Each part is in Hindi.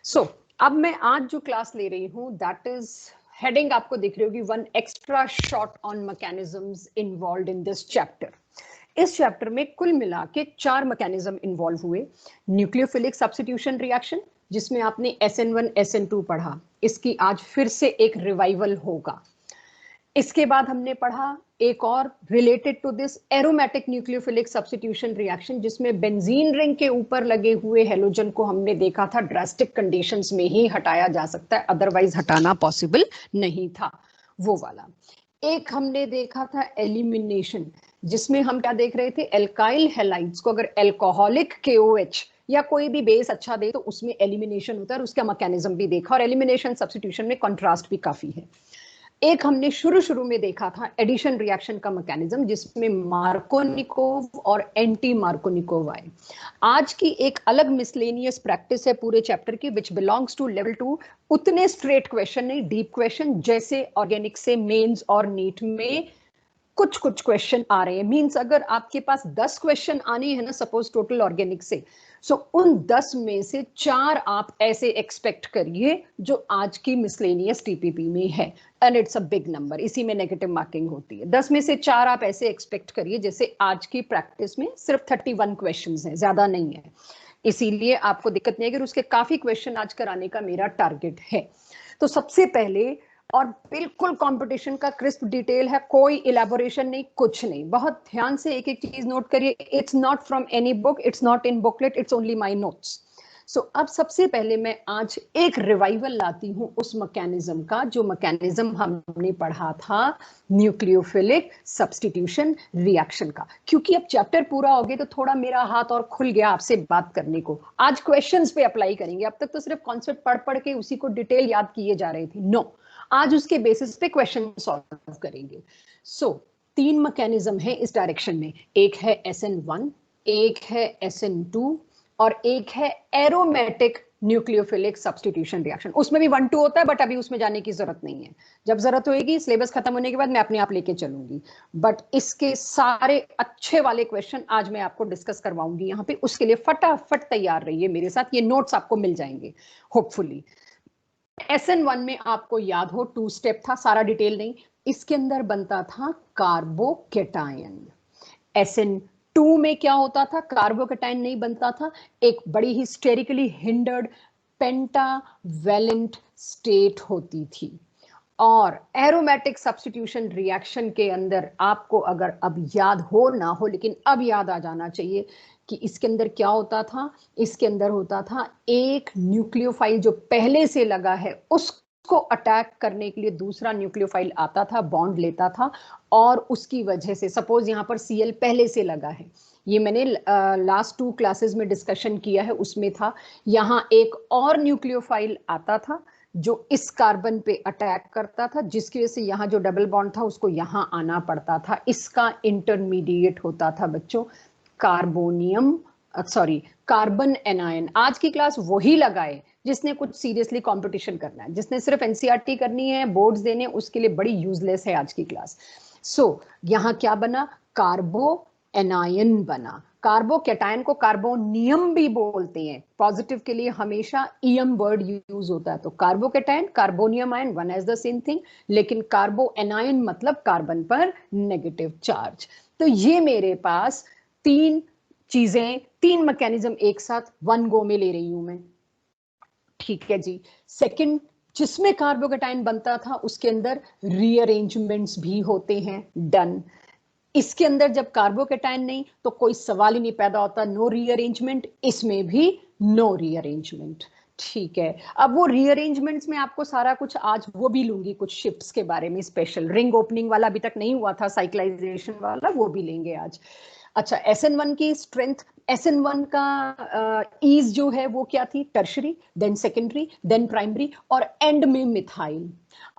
सो अब मैं आज जो क्लास ले रही हूँ दैट इज हेडिंग आपको दिख रही होगी, one extra shot on mechanisms involved in this chapter. इस चैप्टर में कुल मिला के 4 मैकेनिज्म इन्वॉल्व हुए। न्यूक्लियोफिलिक सब्स्टिट्यूशन रिएक्शन, जिसमें आपने SN1 SN2 पढ़ा, इसकी आज फिर से एक रिवाइवल होगा। इसके बाद हमने पढ़ा एक और related to this aromatic nucleophilic substitution reaction, जिसमें बेंजीन रिंग के ऊपर लगे हुए हेलोजन को हमने देखा था ड्रास्टिक कंडीशंस में ही हटाया जा सकता है, अदरवाइज हटाना पॉसिबल नहीं था, वो वाला। एक हमने देखा था एलिमिनेशन, जिसमें हम क्या देख रहे थे, एल्काइल हैलाइड्स को अगर एल्कोहलिक KOH या कोई भी बेस अच्छा दे तो उसमें एलिमिनेशन होता है, और उसका मैकेनिज्म भी देखा, और एलिमिनेशन सब्स्टिट्यूशन में कंट्रास्ट भी काफी है। एक हमने शुरू में देखा था एडिशन रिएक्शन का मैकेनिज्म, जिसमें मार्कोनिकोव और एंटी मार्कोनिकोव आए। आज की एक अलग मिसलेनियस प्रैक्टिस है पूरे चैप्टर की, विच बिलोंग्स टू लेवल 2। उतने स्ट्रेट क्वेश्चन नहीं, डीप क्वेश्चन, जैसे ऑर्गेनिक से मेंस और नीट में कुछ क्वेश्चन आ रहे हैं। मींस अगर आपके पास 10 क्वेश्चन आने हैं ना, सपोज टोटल ऑर्गेनिक से, सो उन 10 में से 4 आप ऐसे एक्सपेक्ट करिए जो आज की मिसलेनियस TPP में है, and it's a big number, इसी में नेगेटिव मार्किंग होती है। 10 में से 4 आप ऐसे एक्सपेक्ट करिए जैसे आज की प्रैक्टिस में सिर्फ 31 क्वेश्चंस हैं, ज्यादा नहीं है, इसीलिए आपको दिक्कत नहीं है। अगर उसके काफी क्वेश्चन आज कराने का मेरा टारगेट है। तो सबसे पहले, और बिल्कुल कंपटीशन का क्रिस्प डिटेल है, कोई इलेबोरेशन नहीं, कुछ नहीं, बहुत ध्यान से एक एक चीज नोट करिए। It's not from any book, it's not in booklet, it's only my notes. So अब सबसे पहले मैं आज एक रिवाइवल लाती हूं उस मैकेनिज्म का जो मैकेनिज्म हमने पढ़ा था न्यूक्लियोफिलिक सब्स्टिट्यूशन रिएक्शन का, क्योंकि अब चैप्टर पूरा हो गया तो थोड़ा मेरा हाथ और खुल गया आपसे बात करने को। आज क्वेश्चंस पे अप्लाई करेंगे, अब तक तो सिर्फ कॉन्सेप्ट पढ़ के उसी को डिटेल याद किए जा रहे थे, नो, आज उसके बेसिस पे क्वेश्चन सॉल्व करेंगे। सो 3 मैकेनिज्म है इस डायरेक्शन में, एक है SN1, एक है SN2, और एक है एरोमेटिक न्यूक्लियोफिलिक सब्स्टिट्यूशन रिएक्शन। उसमें भी 1-2 होता है, बट अभी उसमें जाने की जरूरत नहीं है, जब जरूरत होगी सिलेबस खत्म होने के बाद मैं अपने आप लेके चलूंगी। बट इसके सारे अच्छे वाले क्वेश्चन आज मैं आपको डिस्कस करवाऊंगी यहाँ पे, उसके लिए फटाफट तैयार रहिए मेरे साथ, ये नोट्स आपको मिल जाएंगे होपफुली। SN1 में आपको याद हो 2 स्टेप था, सारा डिटेल नहीं, इसके अंदर बनता था कार्बोकेटायन। SN2 में क्या होता था, कार्बोकेटायन नहीं बनता था, एक बड़ी ही स्टेरिकली हिंडर्ड पेंटावेलेंट स्टेट होती थी। और एरोमेटिक सब्स्टिट्यूशन रिएक्शन के अंदर आपको अगर अब याद हो ना हो, लेकिन अब याद आ जाना चाहिए कि इसके अंदर क्या होता था। इसके अंदर होता था एक न्यूक्लियोफाइल जो पहले से लगा है उसको अटैक करने के लिए दूसरा न्यूक्लियोफाइल आता था, बॉन्ड लेता था, और उसकी वजह से सपोज यहाँ पर Cl पहले से लगा है, ये मैंने लास्ट 2 क्लासेस में डिस्कशन किया है, उसमें था, यहाँ एक और न्यूक्लियोफाइल आता था जो इस कार्बन पे अटैक करता था, जिसकी वजह से यहाँ जो डबल बॉन्ड था उसको यहाँ आना पड़ता था। इसका इंटरमीडिएट होता था बच्चों कार्बोनियम, सॉरी कार्बन एनायन। आज की क्लास वही लगाए जिसने कुछ सीरियसली कंपटीशन करना है, जिसने सिर्फ NCERT करनी है, बोर्ड्स देने, उसके लिए बड़ी यूजलेस है आज की क्लास। सो यहाँ क्या बना, कार्बो एनायन बना। कार्बोकेटायन को कार्बोनियम भी बोलते हैं, पॉजिटिव के लिए हमेशा ईएम वर्ड यूज होता है, तो carbocation carbonium ion one as the same thing, लेकिन कार्बो एनायन मतलब कार्बन पर नेगेटिव चार्ज। तो ये मेरे पास 3 चीजें, 3 मैकेनिज्म एक साथ 1 गो में ले रही हूं मैं, ठीक है जी। सेकंड, जिसमें कार्बोकेटायन बनता था उसके अंदर रीअरेंजमेंट्स भी होते हैं, डन। इसके अंदर जब कार्बोकेटायन नहीं तो कोई सवाल ही नहीं पैदा होता, नो रीअरेंजमेंट, इसमें भी नो रीअरेंजमेंट, ठीक है। अब वो रीअरेंजमेंट्स में आपको सारा कुछ आज वो भी लूंगी, कुछ शिफ्ट्स के बारे में स्पेशल, रिंग ओपनिंग वाला अभी तक नहीं हुआ था, साइक्लाइजेशन वाला, वो भी लेंगे आज। अच्छा, SN1 की स्ट्रेंथ, SN1 का ईज जो है वो क्या थी, tertiary, then secondary, then primary, और एंड में मिथाइल।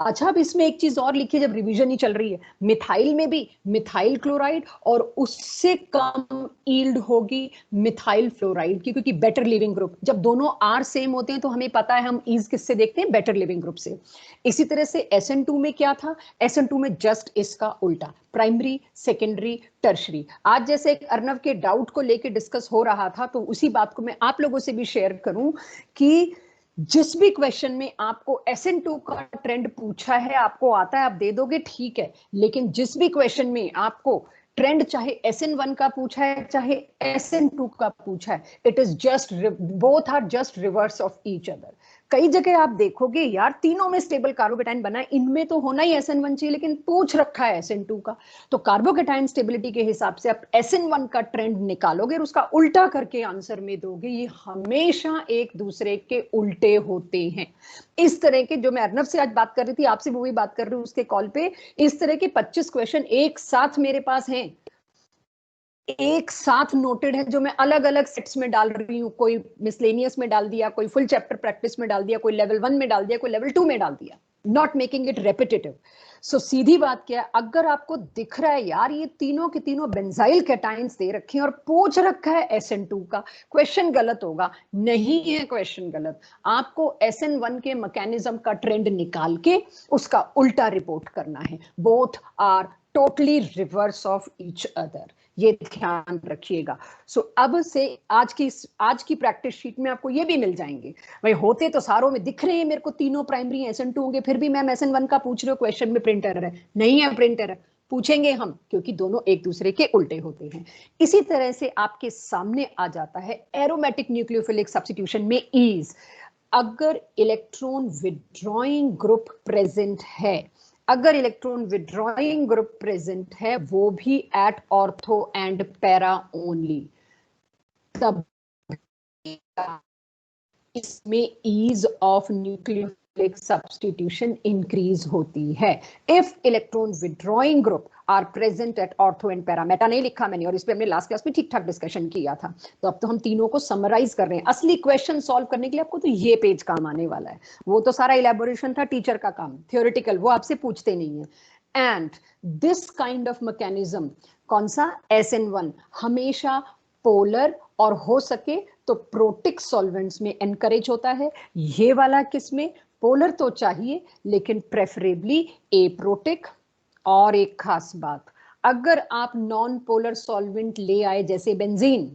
अच्छा, अब इसमें एक चीज और लिखिए, जब रिवीजन ही चल रही है, मिथाइल में भी मिथाइल क्लोराइड, और उससे कम ईल्ड होगी मिथाइल फ्लोराइड की, क्योंकि बेटर लिविंग ग्रुप, जब दोनों आर सेम होते हैं तो हमें पता है हम ईज किससे देखते हैं, बेटर लिविंग ग्रुप से। इसी तरह से SN2 में क्या था, SN2 में जस्ट इसका उल्टा, प्राइमरी, सेकेंडरी, टर्शरी। आज जैसे एक अर्नव के डाउट को लेकर डिस्कस हो रहा था, तो उसी बात को मैं आप लोगों से भी शेयर करूं कि जिस भी क्वेश्चन में आपको SN2 का ट्रेंड पूछा है, आपको आता है, आप दे दोगे, ठीक है, लेकिन जिस भी क्वेश्चन में आपको ट्रेंड चाहे SN1 का पूछा है चाहे SN2 का पूछा है, it is just, both are just reverse of each other. कई जगह आप देखोगे यार तीनों में स्टेबल कार्बोकेटाइन बना है, इनमें तो होना ही SN1 चाहिए, लेकिन पूछ रखा है SN2 का। तो कार्बोकेटाइन स्टेबिलिटी के हिसाब से आप SN1 का ट्रेंड निकालोगे और उसका उल्टा करके आंसर में दोगे, ये हमेशा एक दूसरे के उल्टे होते हैं। इस तरह के, जो मैं अर्नव से आज बात कर रही थी, आपसे वो भी बात कर रही हूँ उसके कॉल पे, इस तरह के 25 क्वेश्चन एक साथ मेरे पास हैं, एक साथ नोटेड है, जो मैं अलग अलग सेट्स में डाल रही हूँ। कोई मिसलेनियस में डाल दिया, कोई फुल चैप्टर प्रैक्टिस में डाल दिया, कोई लेवल 1 में डाल दिया, कोई लेवल 2 में डाल दिया, नॉट मेकिंग इट रेपिटेटिव। सो सीधी बात क्या है, अगर आपको दिख रहा है यार ये तीनों के तीनों बेंजाइल कैटाइंस दे रखे हैं और पूछ रखा है SN2 का, क्वेश्चन गलत होगा? नहीं है क्वेश्चन गलत, आपको SN1 के मैकेनिज्म का ट्रेंड निकाल के उसका उल्टा रिपोर्ट करना है। Both are totally reverse of each other, ये ध्यान रखिएगा। सो अब से आज की प्रैक्टिस शीट में आपको ये भी मिल जाएंगे। भाई होते तो सारों में दिख रहे हैं मेरे को, तीनों प्राइमरी SN2 होंगे, फिर भी मैम SN1 का पूछ रहे हो, क्वेश्चन में प्रिंट एरर है। नहीं है प्रिंट एरर, पूछेंगे हम, क्योंकि दोनों एक दूसरे के उल्टे होते हैं। इसी तरह से आपके सामने आ जाता है एरोमेटिक न्यूक्लियोफिलिक सब्स्टिट्यूशन में ईज। अगर इलेक्ट्रॉन विड्रॉइंग ग्रुप प्रेजेंट है, अगर इलेक्ट्रॉन विड्रॉइंग ग्रुप प्रेजेंट है, वो भी at ortho and para only, तब इसमें ease of nucleophilic substitution increase होती है। If electron withdrawing group are present at ortho and para, meta नहीं लिखा मैंने, और इस पे हमने लास्ट क्लास में ठीक ठाक डिस्कशन किया था। तो अब तो हम तीनों को समराइज कर रहे हैं। असली क्वेश्चन सॉल्व करने के लिए आपको तो ये पेज काम आने वाला है, वो तो सारा इलेबोरेशन था टीचर का काम, थियोरिटिकल, वो आपसे पूछते नहीं है। And this kind of mechanism, कौन सा? SN1 हमेशा पोलर और हो सके तो प्रोटिक सॉल्वेंट्स में एनकरेज होता है। ये वाला किसमें? पोलर तो चाहिए लेकिन प्रेफरेबली एप्रोटिक। और एक खास बात, अगर आप नॉन पोलर सॉल्वेंट ले आए जैसे बेंजीन,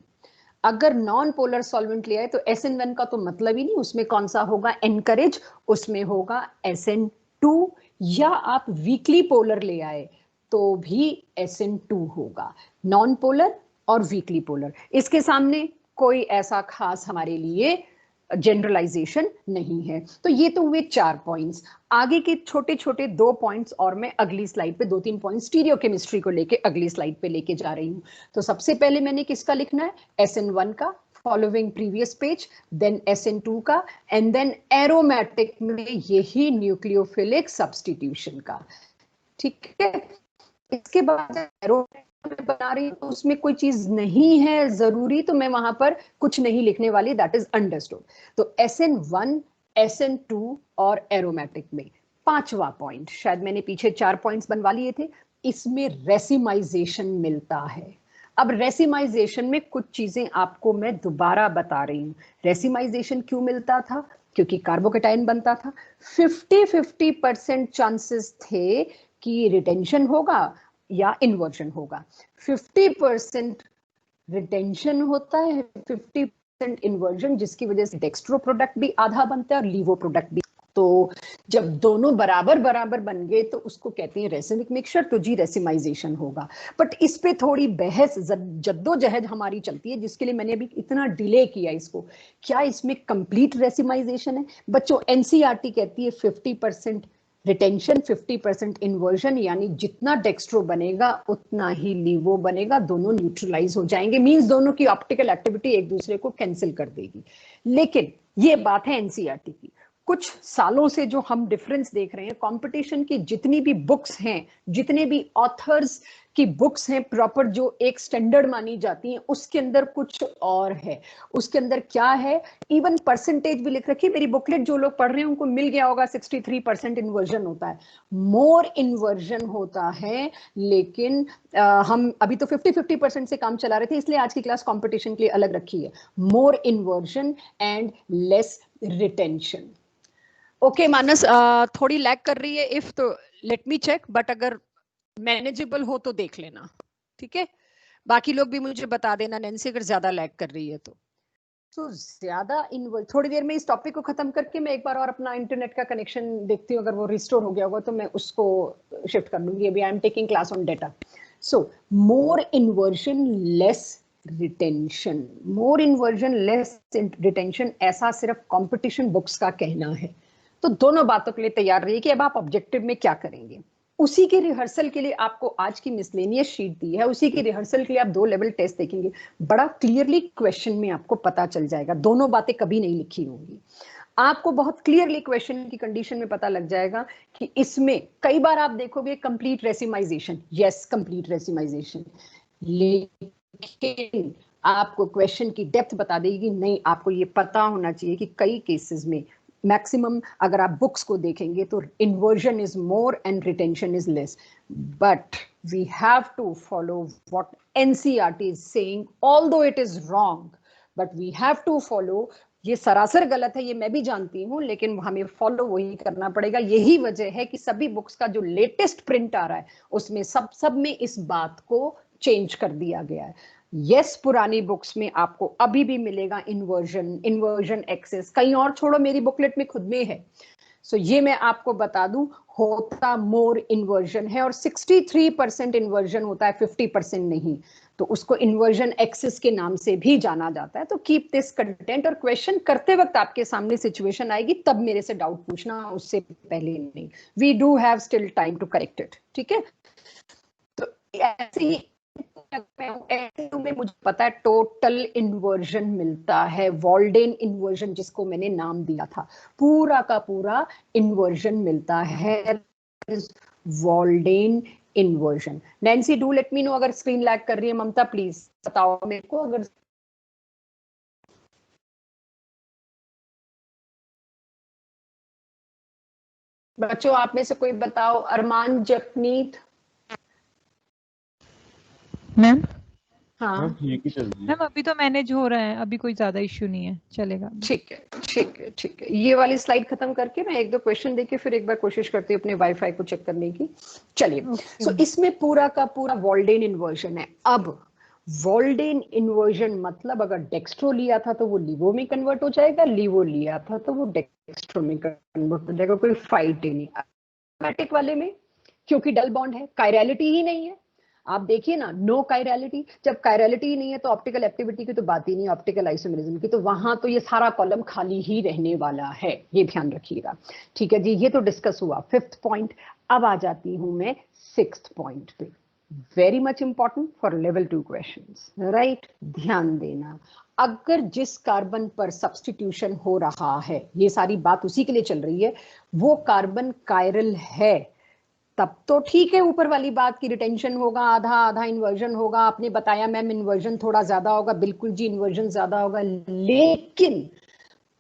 अगर नॉन पोलर सॉल्वेंट ले आए तो SN1 का तो मतलब ही नहीं, उसमें कौन सा होगा एनकरेज? उसमें होगा SN2। या आप वीकली पोलर ले आए तो भी SN2 होगा, नॉन पोलर और वीकली पोलर। इसके सामने कोई ऐसा खास हमारे लिए जनरलाइजेशन नहीं है। तो ये तो हुए 4 पॉइंट्स। आगे के छोटे छोटे 2 पॉइंट्स और मैं अगली स्लाइड पे 2-3 पॉइंट्स स्टीरियो केमिस्ट्री को लेके अगली स्लाइड पे लेके जा रही हूँ। तो सबसे पहले मैंने किसका लिखना है? SN1 का, following previous page, then SN2 का, एंड देन एरोमेटिक में यही न्यूक्लियोफिलिक सब्स्टिट्यूशन का। ठीक है, इसके बाद एरोमेटिक बना रही हूं तो उसमें कोई चीज नहीं है जरूरी, तो मैं वहां पर कुछ नहीं लिखने वाली, दैट इज अंडरस्टूड। तो SN1, SN2 और एरोमेटिक में 5वां पॉइंट, शायद मैंने पीछे 4 पॉइंट्स बनवा लिए थे, इसमें रेसिमाइजेशन मिलता है। अब रेसिमाइजेशन में कुछ चीजें आपको मैं दोबारा बता रही हूं। रेसिमाइजेशन क्यों मिलता था? क्योंकि कार्बोकेटाइन बनता था। 50-50% चांसेस थे कि रिटेंशन होगा या इन्वर्जन होगा। 50% रिटेंशन होता है, 50% इन्वर्जन, जिसकी वजह से डेक्स्ट्रो प्रोडक्ट भी आधा बनता है और लीवो प्रोडक्ट भी। तो जब दोनों बराबर बराबर बन गए तो उसको कहते हैं रेसिमिक मिक्सचर, तो जी रेसिमाइजेशन होगा। बट इस पे थोड़ी बहस जद्दोजहद हमारी चलती है, जिसके लिए मैंने अभी इतना डिले किया इसको। क्या इसमें कंप्लीट रेसिमाइजेशन है? बच्चों एनसीईआरटी कहती है 50% रिटेंशन, 50% इन्वर्जन, यानी जितना डेक्स्ट्रो बनेगा उतना ही लीवो बनेगा, दोनों न्यूट्रलाइज हो जाएंगे, मींस दोनों की ऑप्टिकल एक्टिविटी एक दूसरे को कैंसिल कर देगी। लेकिन ये बात है एनसीईआरटी की। कुछ सालों से जो हम डिफरेंस देख रहे हैं, कंपटीशन की जितनी भी बुक्स हैं, जितने भी ऑथर्स की बुक्स हैं प्रॉपर, जो एक स्टैंडर्ड मानी जाती हैं, उसके अंदर कुछ और है। उसके अंदर क्या है? इवन परसेंटेज भी लिख रखी है। मेरी बुकलेट जो लोग पढ़ रहे हैं उनको मिल गया होगा, 63% इन्वर्जन होता है, मोर इन्वर्जन होता है। लेकिन हम अभी तो 50-50% से काम चला रहे थे, इसलिए आज की क्लास कंपटीशन के लिए अलग रखी है। More inversion and less retention. Okay Manas, थोड़ी लैग कर रही है, इफ तो लेट मी चेक, बट अगर मैनेजेबल हो तो देख लेना, ठीक है? बाकी लोग भी मुझे बता देना नैन्सी, अगर ज्यादा लैग कर रही है तो। तो ज्यादा इन्वॉल्व, थोड़ी देर में इस टॉपिक को खत्म करके मैं एक बार और अपना इंटरनेट का कनेक्शन देखती हूँ, अगर वो रिस्टोर हो गया होगा तो मैं उसको शिफ्ट कर लूंगी। अभी I am taking class on data. So more inversion less retention, more inversion less retention, ऐसा सिर्फ कंपटीशन बुक्स का कहना है। तो दोनों बातों के लिए तैयार रहिए कि अब आप ऑब्जेक्टिव में क्या करेंगे। उसी के रिहर्सल के लिए आपको आज की मिसलेनियस शीट दी है, उसी के रिहर्सल के लिए आप 2 लेवल टेस्ट देखेंगे, बड़ा क्लियरली क्वेश्चन में आपको पता चल जाएगा, दोनों बातें कभी नहीं लिखी होंगी। आपको बहुत क्लियरली क्वेश्चन की कंडीशन में पता लग जाएगा कि इसमें कई बार आप देखोगे complete racemisation, yes complete racemisation, लेकिन आपको क्वेश्चन की डेप्थ बता देगी नहीं। आपको ये पता होना चाहिए कि कई केसेस में मैक्सिमम अगर आप बुक्स को देखेंगे तो inversion is more and retention is less, but we have to follow what NCERT is saying, although it is wrong, but we have to follow. ये सरासर गलत है, ये मैं भी जानती हूँ, लेकिन हमें फॉलो वही करना पड़ेगा। यही वजह है कि सभी बुक्स का जो लेटेस्ट प्रिंट आ रहा है उसमें सब में इस बात को चेंज कर दिया गया है। यस, पुरानी बुक्स में आपको अभी भी मिलेगा इन्वर्जन एक्सेस, कहीं और छोड़ो, मेरी बुकलेट में खुद में है। सो ये मैं आपको बता दूं, होता मोर इन्वर्जन है और 63% इन्वर्जन होता है, 50% नहीं। तो उसको इन्वर्जन एक्सेस के नाम से भी जाना जाता है। तो कीप दिस कंटेंट, और क्वेश्चन करते वक्त आपके सामने सिचुएशन आएगी तब मेरे से डाउट पूछना, उससे पहले नहीं। We do have still time to correct it, ठीक है। तो ऐसे ही में मुझे पता है टोटल इन्वर्जन मिलता है, वॉल्डेन इन्वर्जन जिसको मैंने नाम दिया था, पूरा का पूरा इन्वर्जन मिलता है, Walden inversion. Nancy do let me know अगर स्क्रीन लैग कर रही है। ममता प्लीज बताओ मेरे को अगर। बच्चों आप में से कोई बताओ, अरमान, जपनीत। मैम हाँ ठीक ही चल रही है मैम, अभी तो मैनेज हो रहा है, अभी कोई ज्यादा इश्यू नहीं है, चलेगा। ठीक है ठीक है ठीक है। ये वाली स्लाइड खत्म करके मैं 1-2 क्वेश्चन देके फिर एक बार कोशिश करती हूँ अपने वाईफाई को चेक करने की। चलिए, ओके सो इसमें पूरा का पूरा वॉल्डेन इन्वर्जन है। अब वॉल्डेन इन्वर्जन मतलब अगर डेक्स्ट्रो लिया था तो वो लीवो में कन्वर्ट हो जाएगा, लीवो लिया था तो वो डेक्स्ट्रो में कन्वर्ट हो जाएगा, कोई फाइट ही नहीं। मैटिक वाले में क्योंकि डल बॉन्ड है, कायरलिटी ही नहीं है। आप देखिए ना, नो कायरलिटी, जब कायरलिटी ही नहीं है तो ऑप्टिकल एक्टिविटी की तो बात ही नहीं, ऑप्टिकल आइसोमेरिज्म की, तो वहां तो ये सारा कॉलम खाली ही रहने वाला है, ये ध्यान रखिएगा। ठीक है जी, ये तो डिस्कस हुआ 5th पॉइंट। अब आ जाती हूं मैं 6th पॉइंट पे, very much important for level 2 questions, right. ध्यान देना, अगर जिस कार्बन पर सब्स्टिट्यूशन हो रहा है, ये सारी बात उसी के लिए चल रही है, वो कार्बन कायरल है, तब तो ठीक है। ऊपर वाली बात की रिटेंशन होगा, आधा आधा इन्वर्जन होगा। आपने बताया मैम इन्वर्जन थोड़ा ज्यादा होगा, बिल्कुल जी इन्वर्जन ज्यादा होगा, लेकिन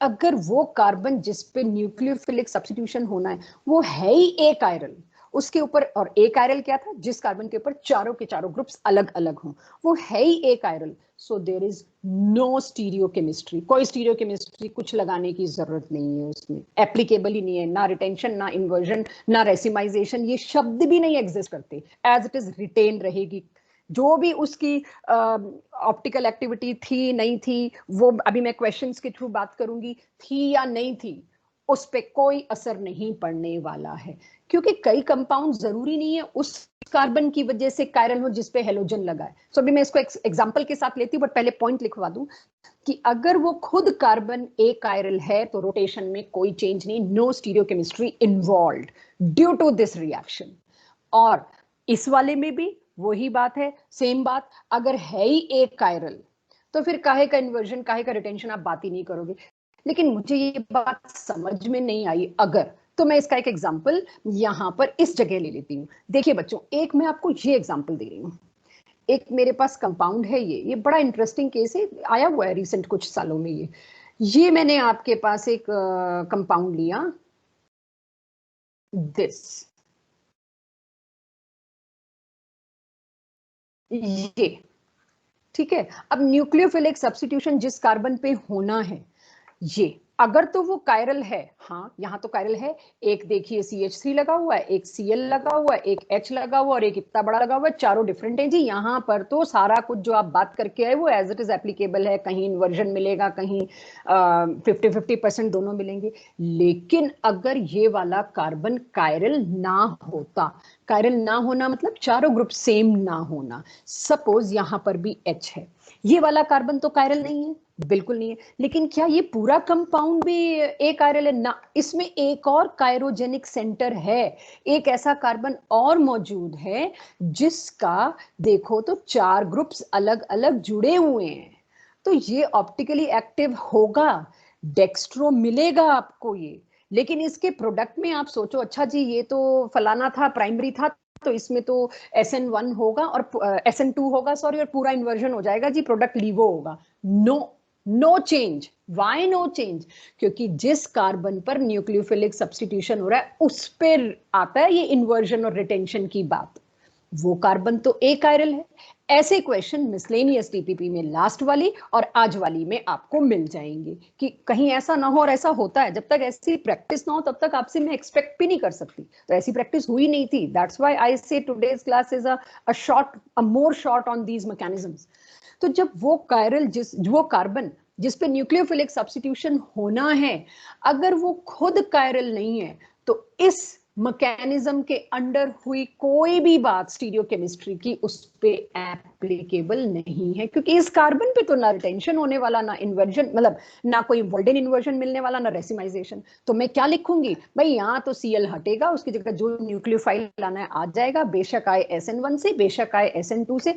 अगर वो कार्बन जिस पे न्यूक्लियोफिलिक सब्स्टिट्यूशन होना है वो है ही ए कायरल, उसके ऊपर, और ए कायरल क्या था, जिस कार्बन के ऊपर चारों के चारों ग्रुप्स अलग अलग हों, वो है ही a chiral, so there is no stereochemistry, कोई स्टीरियोकेमिस्ट्री कुछ लगाने की जरूरत नहीं है, उसमें एप्लीकेबल ही नहीं है, ना रिटेंशन ना इन्वर्जन ना रेसिमाइजेशन, ये शब्द भी नहीं एग्जिस्ट करते, एज इट इज रिटेन रहेगी। जो भी उसकी ऑप्टिकल एक्टिविटी थी नहीं थी, वो अभी मैं क्वेश्चंस के थ्रू बात करूंगी, थी या नहीं थी, उस पे कोई असर नहीं पड़ने वाला है, क्योंकि कई कंपाउंड जरूरी नहीं है उस कार्बन की वजह से कायरल हो जिस पे हेलोजन लगा है। सो अभी मैं इसको एग्जांपल के साथ लेती हूँ, बट पहले पॉइंट लिखवा दूं कि अगर वो खुद कार्बन ए कायरल है तो रोटेशन में कोई चेंज नहीं, no stereochemistry involved due to this reaction. और इस वाले में भी वही बात है, सेम बात, अगर है ही एक कायरल तो फिर काहे का इन्वर्जन, काहे का रिटेंशन, आप बात ही नहीं करोगे। लेकिन मुझे ये बात समझ में नहीं आई अगर, तो मैं इसका एक एग्जांपल यहां पर इस जगह ले लेती हूँ। देखिए बच्चों, एक मैं आपको ये एग्जांपल दे रही हूँ, एक मेरे पास कंपाउंड है, ये बड़ा इंटरेस्टिंग केस है, आया हुआ है रिसेंट कुछ सालों में। ये मैंने आपके पास एक कंपाउंड लिया, दिस, ये, ठीक है। अब न्यूक्लियोफिलिक सब्स्टिट्यूशन जिस कार्बन पे होना है, ये अगर तो वो कायरल है, हाँ यहाँ तो कायरल है, एक देखिए CH3 लगा हुआ है, एक Cl लगा हुआ है, एक H लगा हुआ है और एक इतना बड़ा लगा हुआ है, चारों डिफरेंट है जी। यहाँ पर तो सारा कुछ जो आप बात करके आए वो एज इट इज एप्लीकेबल है, कहीं इन्वर्जन मिलेगा, कहीं 50-50% दोनों मिलेंगे। लेकिन अगर ये वाला कार्बन कायरल ना होता, कायरल ना होना मतलब चारों ग्रुप सेम ना होना, सपोज यहाँ पर भी H है, ये वाला कार्बन तो कायरल नहीं है, बिल्कुल नहीं है। लेकिन क्या ये पूरा कंपाउंड भी एक कायरल है ना? इसमें एक और कायरोजेनिक सेंटर है, एक ऐसा कार्बन और मौजूद है जिसका देखो तो चार ग्रुप्स अलग अलग जुड़े हुए हैं, तो ये ऑप्टिकली एक्टिव होगा, डेक्स्ट्रो मिलेगा आपको ये। लेकिन इसके प्रोडक्ट में आप सोचो, अच्छा जी ये तो फलाना था, प्राइमरी था, तो इसमें तो SN1 होगा और SN2 होगा, सॉरी, और पूरा इन्वर्जन हो जाएगा जी, प्रोडक्ट लीवो होगा। No, no change. Why no change? क्योंकि जिस कार्बन पर न्यूक्लियोफिलिक सब्स्टिट्यूशन हो रहा है उस पर आता है ये इन्वर्जन और रिटेंशन की बात, वो कार्बन तो एक कायरल है। ऐसे क्वेश्चन मिसलेनियस टीपीपी में लास्ट वाली और आज वाली में आपको मिल जाएंगे कि कहीं ऐसा ना हो, और ऐसा होता है, जब तक ऐसी प्रैक्टिस ना हो तब तक आपसे मैं एक्सपेक्ट भी नहीं कर सकती। तो ऐसी प्रैक्टिस हुई नहीं थी, दैट्स व्हाई आई से today's class is a more short on these mechanisms. तो जब वो कायरल, वो कार्बन जिस पे न्यूक्लियोफिलिक सब्स्टिट्यूशन होना है, अगर वो खुद कायरल नहीं है, तो इस मैकेनिज्म के अंडर हुई कोई भी बात स्टीरियोकेमिस्ट्री की उस पे एप्लीकेबल नहीं है, क्योंकि इस कार्बन पे तो ना रिटेंशन होने वाला, ना इन्वर्जन, मतलब ना कोई वोल्डेन इन्वर्जन मिलने वाला, ना रेसिमाइजेशन। तो मैं क्या लिखूंगी भाई, यहाँ तो Cl हटेगा, उसकी जगह जो न्यूक्लियोफाइल लाना है आ जाएगा, बेशक आए SN1 से, बेशक आए SN2 से,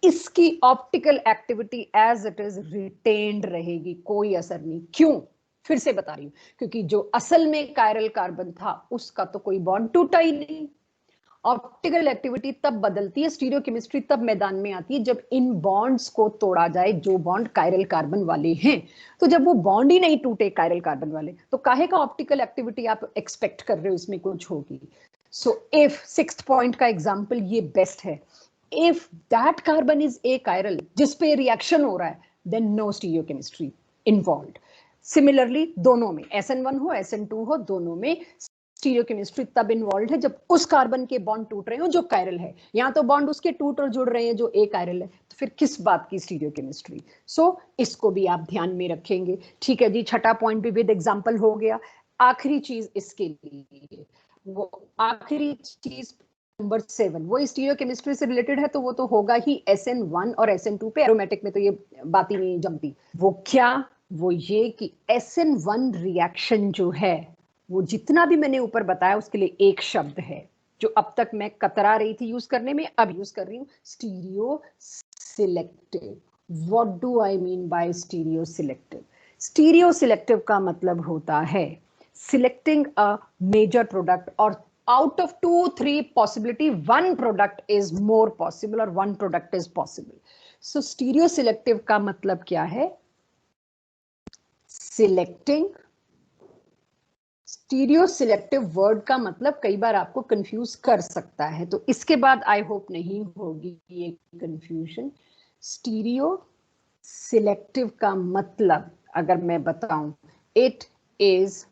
इसकी optical activity as it is retained रहेगी, कोई असर नहीं। क्यों? फिर से बता रही हूं, क्योंकि जो असल में कायरल कार्बन था उसका तो कोई बॉन्ड टूटा ही नहीं। ऑप्टिकल एक्टिविटी तब बदलती है, स्टीरियोकेमिस्ट्री तब मैदान में आती है जब इन बॉन्ड्स को तोड़ा जाए, जो बॉन्ड कायरल कार्बन वाले हैं। तो जब वो बॉन्ड ही नहीं टूटे कायरल कार्बन वाले, तो काहे का ऑप्टिकल एक्टिविटी आप एक्सपेक्ट कर रहे हो इसमें कुछ होगी? सो इफ सिक्स्थ पॉइंट का एग्जाम्पल ये बेस्ट है, if that carbon is achiral जिसपे रिएक्शन हो रहा है, then no stereochemistry involved. Similarly दोनों में SN1 हो SN2 हो, दोनों में स्टीरियोकेमिस्ट्री तब इन्वॉल्व है जब उस कार्बन के बॉन्ड टूट रहे हो जो कायरल है। यहाँ तो बॉन्ड उसके टूट और जुड़ रहे हैं जो एक कायरल है, तो फिर किस बात की स्टीरियोकेमिस्ट्री? सो इसको भी आप ध्यान में रखेंगे। ठीक है जी, छठा पॉइंट भी विद एग्जांपल हो गया। आखिरी चीज इसके लिए, वो आखिरी चीज नंबर 7, वो स्टीरियोकेमिस्ट्री से रिलेटेड है, तो वो तो होगा ही SN1 और SN2 पे, एरोमेटिक में तो ये बात ही नहीं जमती। वो क्या? वो ये कि SN1 रिएक्शन जो है, वो जितना भी मैंने ऊपर बताया उसके लिए एक शब्द है जो अब तक मैं कतरा रही थी यूज करने में, अब यूज कर रही हूँ, stereo selective. What do I mean by stereo selective? Stereo selective का मतलब होता है सिलेक्टिंग अ मेजर प्रोडक्ट, और out of 2-3 possibility one product is more possible or one product is possible. So stereo selective का मतलब क्या है? Selecting. स्टीरियो सिलेक्टिव वर्ड का मतलब कई बार आपको कंफ्यूज कर सकता है, तो इसके बाद आई होप नहीं होगी ये कंफ्यूजन। स्टीरियो सिलेक्टिव का मतलब अगर मैं बताऊं, इट इज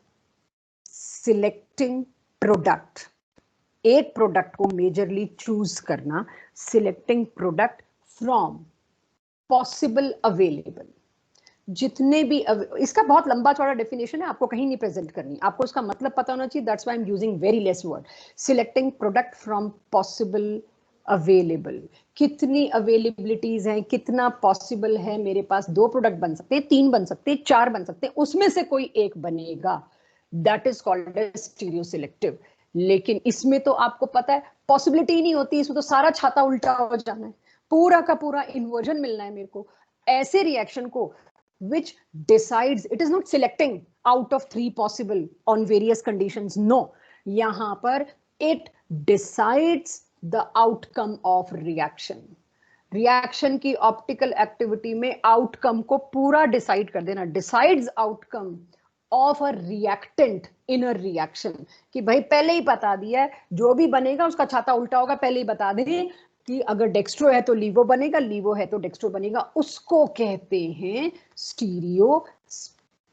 सिलेक्टिंग प्रोडक्ट, एक प्रोडक्ट को मेजरली चूज करना, selecting product from possible available, जितने भी इसका बहुत लंबा चौड़ा डेफिनेशन है, आपको कहीं नहीं प्रेजेंट करनी, आपको उसका मतलब पता होना चाहिए, that's why I am using very less word. Selecting product from possible available, कितनी अवेलेबिलिटीज हैं, कितना पॉसिबल है मेरे पास, 2 प्रोडक्ट बन सकते हैं, 3 बन सकते हैं, 4 बन सकते हैं, उसमें से कोई एक बनेगा, that is called as stereo selective. लेकिन इसमें तो आपको पता है पॉसिबिलिटी ही नहीं होती, इसमें तो सारा छाता उल्टा हो जाना है, पूरा का पूरा इन्वर्जन मिलना है मेरे को। ऐसे रिएक्शन को which decides, it is not selecting out of 3 possible on various conditions, no, yahan par it decides the outcome of reaction. Reaction की ऑप्टिकल एक्टिविटी में आउटकम को पूरा डिसाइड कर देना, decides outcome of a reactant in a reaction, कि भाई पहले ही बता दिया है जो भी बनेगा उसका छाता उल्टा होगा, पहले ही बता दें कि अगर डेक्स्ट्रो है तो लीवो बनेगा, लीवो है तो डेक्स्ट्रो बनेगा, उसको कहते हैं स्टीरियो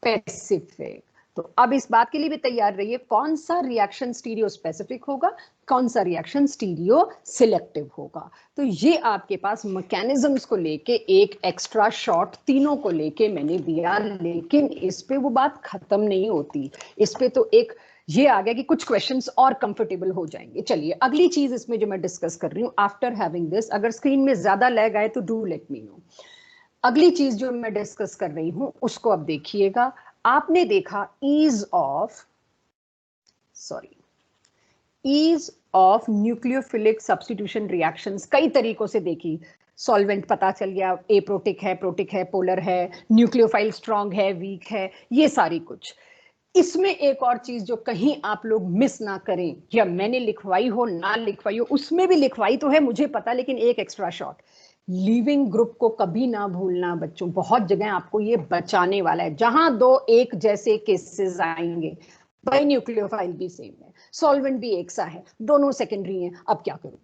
स्पेसिफिक। तो अब इस बात के लिए भी तैयार रहिए, कौन सा रिएक्शन स्टीरियो स्पेसिफिक होगा, कौन सा रिएक्शन स्टीरियो सिलेक्टिव होगा। तो ये आपके पास मैकेनिज्म्स को लेके एक एक्स्ट्रा शॉट तीनों को लेके मैंने दिया, लेकिन इस पे वो बात खत्म नहीं होती। इस पे तो एक ये आ गया कि कुछ क्वेश्चंस और कंफर्टेबल हो जाएंगे। चलिए अगली चीज इसमें जो मैं डिस्कस कर रही हूँ आफ्टर हैविंग दिस, अगर स्क्रीन में ज्यादा लैग आए तो डू लेट मी नो। अगली चीज जो मैं डिस्कस कर रही हूं उसको अब देखिएगा। आपने देखा ease of nucleophilic substitution reactions कई तरीकों से देखी। सॉल्वेंट पता चल गया, एप्रोटिक है, पोलर है, न्यूक्लियोफाइल स्ट्रांग है, वीक है, ये सारी कुछ। इसमें एक और चीज जो कहीं आप लोग मिस ना करें, या मैंने लिखवाई हो ना लिखवाई हो, उसमें भी लिखवाई तो है मुझे पता, लेकिन एक एक्स्ट्रा शॉट, लीविंग ग्रुप को कभी ना भूलना बच्चों। बहुत जगह आपको ये बचाने वाला है। जहां दो एक जैसे केसेस आएंगे, भाई न्यूक्लियोफाइल भी सेम है, सॉल्वेंट भी एक सा है, दोनों सेकेंडरी हैं, अब क्या करूं।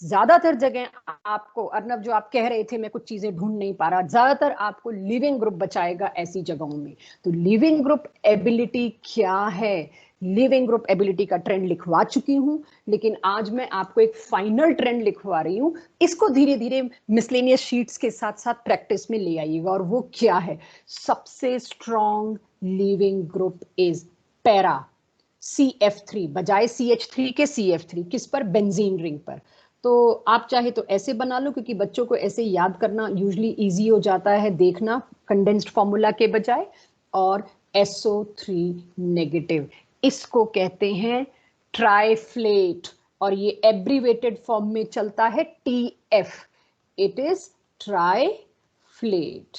ज्यादातर जगह आपको, अर्नब जो आप कह रहे थे मैं कुछ चीजें ढूंढ नहीं पा रहा, ज्यादातर आपको लिविंग ग्रुप बचाएगा ऐसी जगहों में। तो लिविंग ग्रुप एबिलिटी क्या है, लिविंग ग्रुप एबिलिटी का ट्रेंड लिखवा चुकी हूं, लेकिन आज मैं आपको एक फाइनल ट्रेंड लिखवा रही हूं। इसको धीरे धीरे मिसलेनियस शीट्स के साथ साथ प्रैक्टिस में ले आइएगा। और वो क्या है, सबसे strong leaving group is para, CF3 बजाय CH3 के CF3, किस पर, बेंजीन रिंग पर। तो आप चाहे तो ऐसे बना लो, क्योंकि बच्चों को ऐसे याद करना यूजुअली इजी हो जाता है देखना कंडेंस्ड फॉर्मूला के बजाय। और SO3 नेगेटिव, इसको कहते हैं ट्राइफ्लेट, और ये एब्रीवेटेड फॉर्म में चलता है TF, इट इज ट्राइफ्लेट।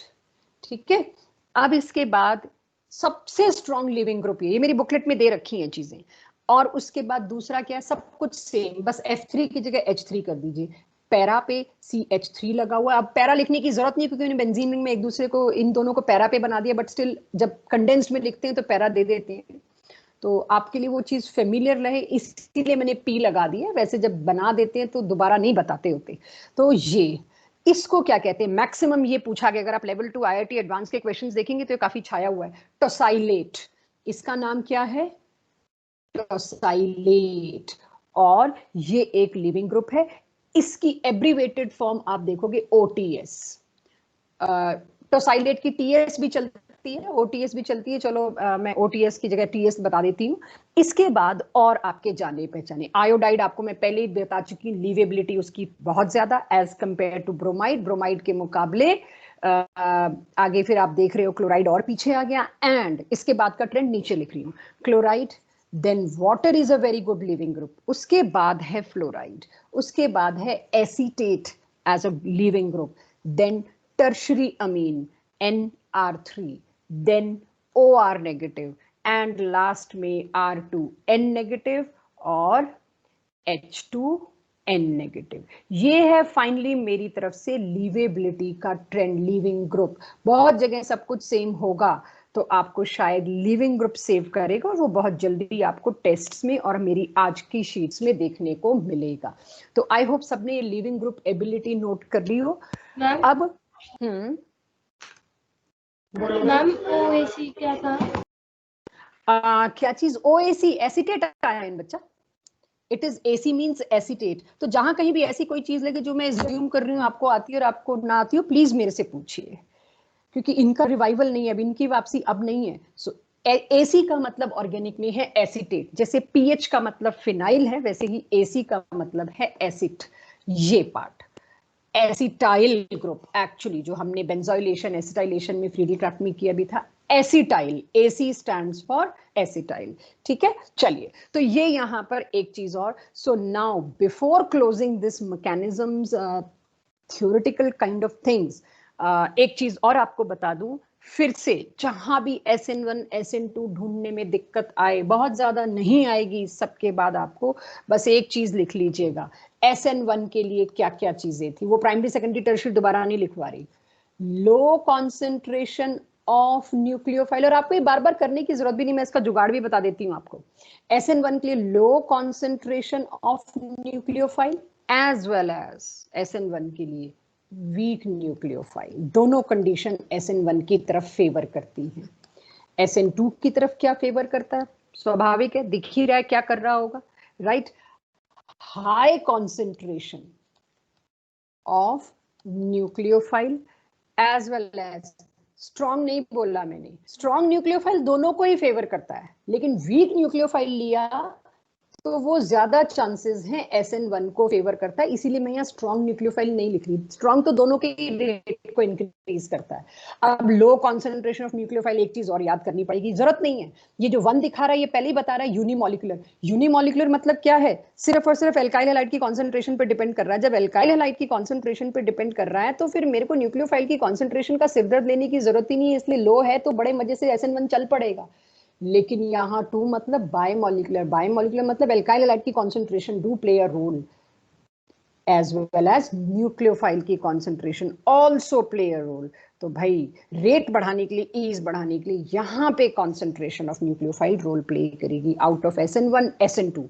ठीक है, अब इसके बाद सबसे स्ट्रॉन्ग लिविंग ग्रुप, ये मेरी बुकलेट में दे रखी हैं चीजें। और उसके बाद दूसरा क्या है, सब कुछ सेम, बस F3 की जगह H3 कर दीजिए। पैरा पे CH3 लगा हुआ है। अब पैरा लिखने की जरूरत नहीं, क्योंकि मैंने बेंजीन रिंग में एक दूसरे को, इन दोनों को पैरा पे बना दिया, बट स्टिल जब कंडेंस्ड में लिखते हैं तो पैरा दे देते हैं, तो आपके लिए वो चीज फेमिलियर रहे, इसीलिए मैंने P लगा दिया। वैसे जब बना देते हैं तो दोबारा नहीं बताते होते। तो ये, इसको क्या कहते हैं, मैक्सिमम ये पूछा गया, अगर आप लेवल 2 IIT एडवांस के क्वेश्चंस देखेंगे तो ये काफी छाया हुआ है। टोसाइलेट, इसका नाम क्या है, टोसाइलेट, और ये एक लिविंग ग्रुप है। इसकी एब्रीवेटेड फॉर्म आप देखोगे OTS। टोसाइलेट की TS भी चलती है, OTS भी चलती है। चलो मैं OTS की जगह TS बता देती हूँ। इसके बाद और आपके जाने पहचाने, आयोडाइड आपको मैं पहले ही बता चुकी, लीवेबिलिटी उसकी बहुत ज्यादा as compare to bromide, bromide के मुकाबले आगे फिर आप देख रहे हो क्लोराइड और पीछे आ गया। एंड इसके बाद का ट्रेंड नीचे लिख रही हूँ, chloride, then water is a very good leaving group, उसके बाद है फ्लोराइड, उसके बाद है acetate as a leaving group, then tertiary amine NR3, then OR negative, and last में R2N negative और H2N negative। ये है फाइनली मेरी तरफ से लीवेबिलिटी का ट्रेंड, लिविंग ग्रुप। बहुत जगह सब कुछ सेम होगा तो आपको शायद लिविंग ग्रुप सेव करेगा, और वो बहुत जल्दी आपको टेस्ट्स में और मेरी आज की शीट्स में देखने को मिलेगा। तो आई होप सबने ये लिविंग ग्रुप एबिलिटी नोट कर ली हो। अब मैम OAC क्या था? क्या चीज, OAC एसीटेट आया इन बच्चा, it is AC means acetate. तो जहां कहीं भी ऐसी कोई चीज लगे जो मैं एज्यूम कर रही हूँ आपको आती है और आपको ना आती हो, प्लीज मेरे से पूछिए, क्योंकि इनका रिवाइवल नहीं है, अब इनकी वापसी अब नहीं है। सो AC का मतलब ऑर्गेनिक में है एसीटेट, जैसे PH का मतलब फिनाइल है, वैसे ही AC का मतलब है एसिड। ये पार्ट एसिटाइल ग्रुप, एक्चुअली जो हमने बेंजोइलेशन एसिटाइलेशन में फ्रीडी क्राफ्ट में किया भी था, acetyl, AC stands for acetyl. ठीक है, चलिए तो ये यहां पर एक चीज और। So now before closing this mechanisms, theoretical kind of things, एक चीज और आपको बता दूं फिर से, जहां भी SN1 SN2 ढूंढने में दिक्कत आए, बहुत ज्यादा नहीं आएगी सबके बाद, आपको बस एक चीज लिख लीजिएगा, SN1 के लिए क्या क्या चीजें थी। वो प्राइमरी सेकेंडरी टर्शियरी दोबारा नहीं लिखवा रही। लो कॉन्सेंट्रेशन ऑफ न्यूक्लियोफाइल, और आपको ये बार बार करने की जरूरत भी नहीं, मैं इसका जुगाड़ भी बता देती हूँ आपको। SN1 के लिए low concentration of nucleophile, as well as SN1 के लिए वीक न्यूक्लियोफाइल, दोनों कंडीशन SN1 की तरफ फेवर करती हैं। SN2 की तरफ क्या फेवर करता है? स्वाभाविक है, दिख ही रहा है क्या कर रहा होगा, right? High concentration of nucleophile as well as, strong नहीं बोला मैंने, स्ट्रॉन्ग न्यूक्लियोफाइल दोनों को ही फेवर करता है, लेकिन वीक न्यूक्लियोफाइल लिया तो वो ज्यादा चांसेस हैं SN1 को फेवर करता है, इसीलिए मैं यहाँ स्ट्रॉन्ग न्यूक्लियोफाइल नहीं लिख रही। स्ट्रॉन्ग तो दोनों के रेट को इंक्रीज करता है। अब लो कॉन्सेंट्रेशन ऑफ न्यूक्लियोफाइल, एक चीज और याद करनी पड़ेगी, जरूरत नहीं है, ये जो 1 दिखा रहा है ये पहले ही बता रहा है यूनिमोलिकुलर। यूनिमोलिकुलर मतलब क्या है? सिर्फ और सिर्फ एल्काइल हैलाइड की कॉन्सेंट्रेशन पर डिपेंड कर रहा है। जब एल्काइल हैलाइड की कॉन्सेंट्रेशन पर डिपेंड कर रहा है तो फिर मेरे को न्यूक्लियोफाइल की कॉन्सेंट्रेशन का सिरदर्द लेने की जरूरत ही नहीं है, इसलिए लो है तो बड़े मजे से SN1 चल पड़ेगा। लेकिन यहाँ 2 मतलब बायोमोलिकुलर, बायोमोलिकुलर मतलब एल्काइल हैलाइड की concentration do play a role, as well as nucleophile की concentration also play a role. तो भाई रेट बढ़ाने के लिए, ईज बढ़ाने के लिए यहाँ पे concentration of nucleophile role play करेगी out of SN1 SN2।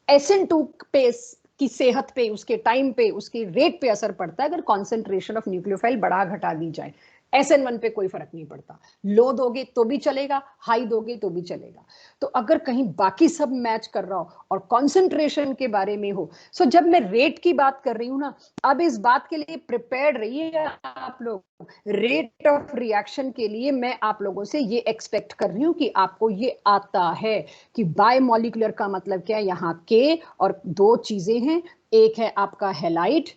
SN2 पे की सेहत पे, उसके टाइम पे, उसकी रेट पे असर पड़ता है अगर कॉन्सेंट्रेशन ऑफ न्यूक्लियोफाइल बढ़ा घटा दी जाए। SN1 पे कोई फर्क नहीं पड़ता, लो दोगे तो भी चलेगा, हाई दोगे तो भी चलेगा। तो अगर कहीं बाकी सब मैच कर रहा हो और कॉन्सेंट्रेशन के बारे में हो, सो जब मैं रेट की बात कर रही हूं ना, अब इस बात के लिए प्रिपेयर्ड रहिए आप लोग। रेट ऑफ रिएक्शन के लिए मैं आप लोगों से ये एक्सपेक्ट कर रही हूं कि आपको ये आता है कि बायोमोलिकुलर का मतलब क्या है। यहाँ के और 2 चीजें हैं, एक है आपका हैलाइड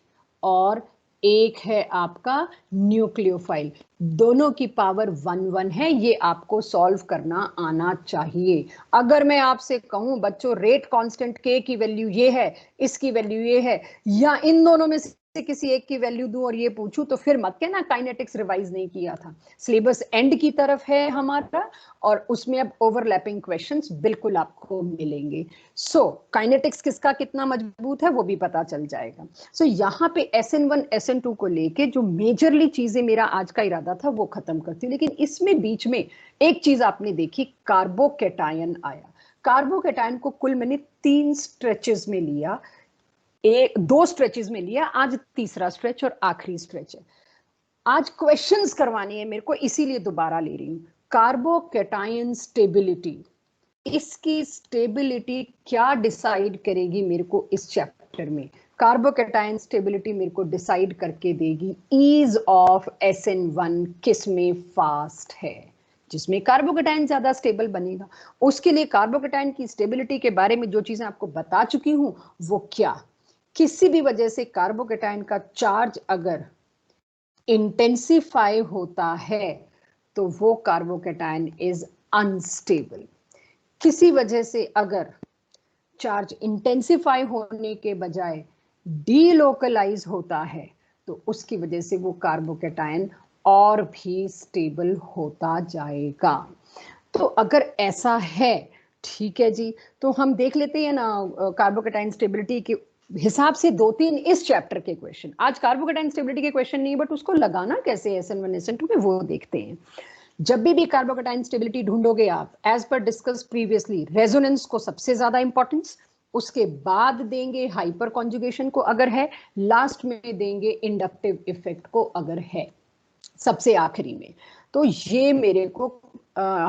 और एक है आपका न्यूक्लियोफाइल, दोनों की पावर 1 है, ये आपको सॉल्व करना आना चाहिए। अगर मैं आपसे कहूं बच्चों रेट कांस्टेंट के की वैल्यू ये है, इसकी वैल्यू ये है, या इन दोनों में से किसी एक की वैल्यू दूं और ये पूछूं, तो फिर मत कहना काइनेटिक्स रिवाइज नहीं किया था। सिलेबस एंड की तरफ है हमारा और उसमें अब ओवरलैपिंग क्वेश्चंस बिल्कुल आपको मिलेंगे। सो काइनेटिक्स किसका कितना मजबूत है वो भी पता चल जाएगा। सो यहाँ पे SN1 SN2 को लेके जो मेजरली चीजें मेरा आज का इरादा था वो खत्म करती हूँ, लेकिन इसमें बीच में एक चीज आपने देखी, कार्बोकैटायन आया। कार्बोकैटायन को कुल मैंने 3 स्ट्रेचेस में लिया, 2 स्ट्रेचेस में लिया, आज तीसरा स्ट्रेच और आखिरी स्ट्रेच है। आज क्वेश्चंस करवानी है मेरे को, इसीलिए दोबारा ले रही हूं। कार्बोकैटायन स्टेबिलिटी, इसकी स्टेबिलिटी क्या डिसाइड करेगी मेरे को इस चैप्टर में? कार्बोकैटायन स्टेबिलिटी मेरे को डिसाइड करके देगी ईज ऑफ SN1 किस में फास्ट है, जिसमें कार्बोकैटायन ज्यादा स्टेबल बनेगा। उसके लिए कार्बोकैटायन की स्टेबिलिटी के बारे में जो चीजें आपको बता चुकी हूं वो क्या, किसी भी वजह से कार्बोकैटायन का चार्ज अगर इंटेंसिफाई होता है तो वो कार्बोकैटायन इज अनस्टेबल। किसी वजह से अगर चार्ज इंटेंसिफाई होने के बजाय डीलोकलाइज होता है तो उसकी वजह से वो कार्बोकैटायन और भी स्टेबल होता जाएगा। तो अगर ऐसा है, ठीक है जी, तो हम देख लेते हैं ना कार्बोकैटायन स्टेबिलिटी के हिसाब से 2-3 इस चैप्टर के क्वेश्चन। आज कार्बोकैटायन स्टेबिलिटी के क्वेश्चन नहीं, बट उसको लगाना कैसे SN1 SN2 में वो देखते हैं। जब भी कार्बोकैटायन स्टेबिलिटी ढूंढोगे आप, as per discuss previously, resonance को सबसे ज्यादा इंपॉर्टेंस, उसके बाद देंगे हाइपर कॉन्जुगेशन को अगर है, लास्ट में देंगे इंडक्टिव इफेक्ट को अगर है, सबसे आखिरी में। तो ये मेरे को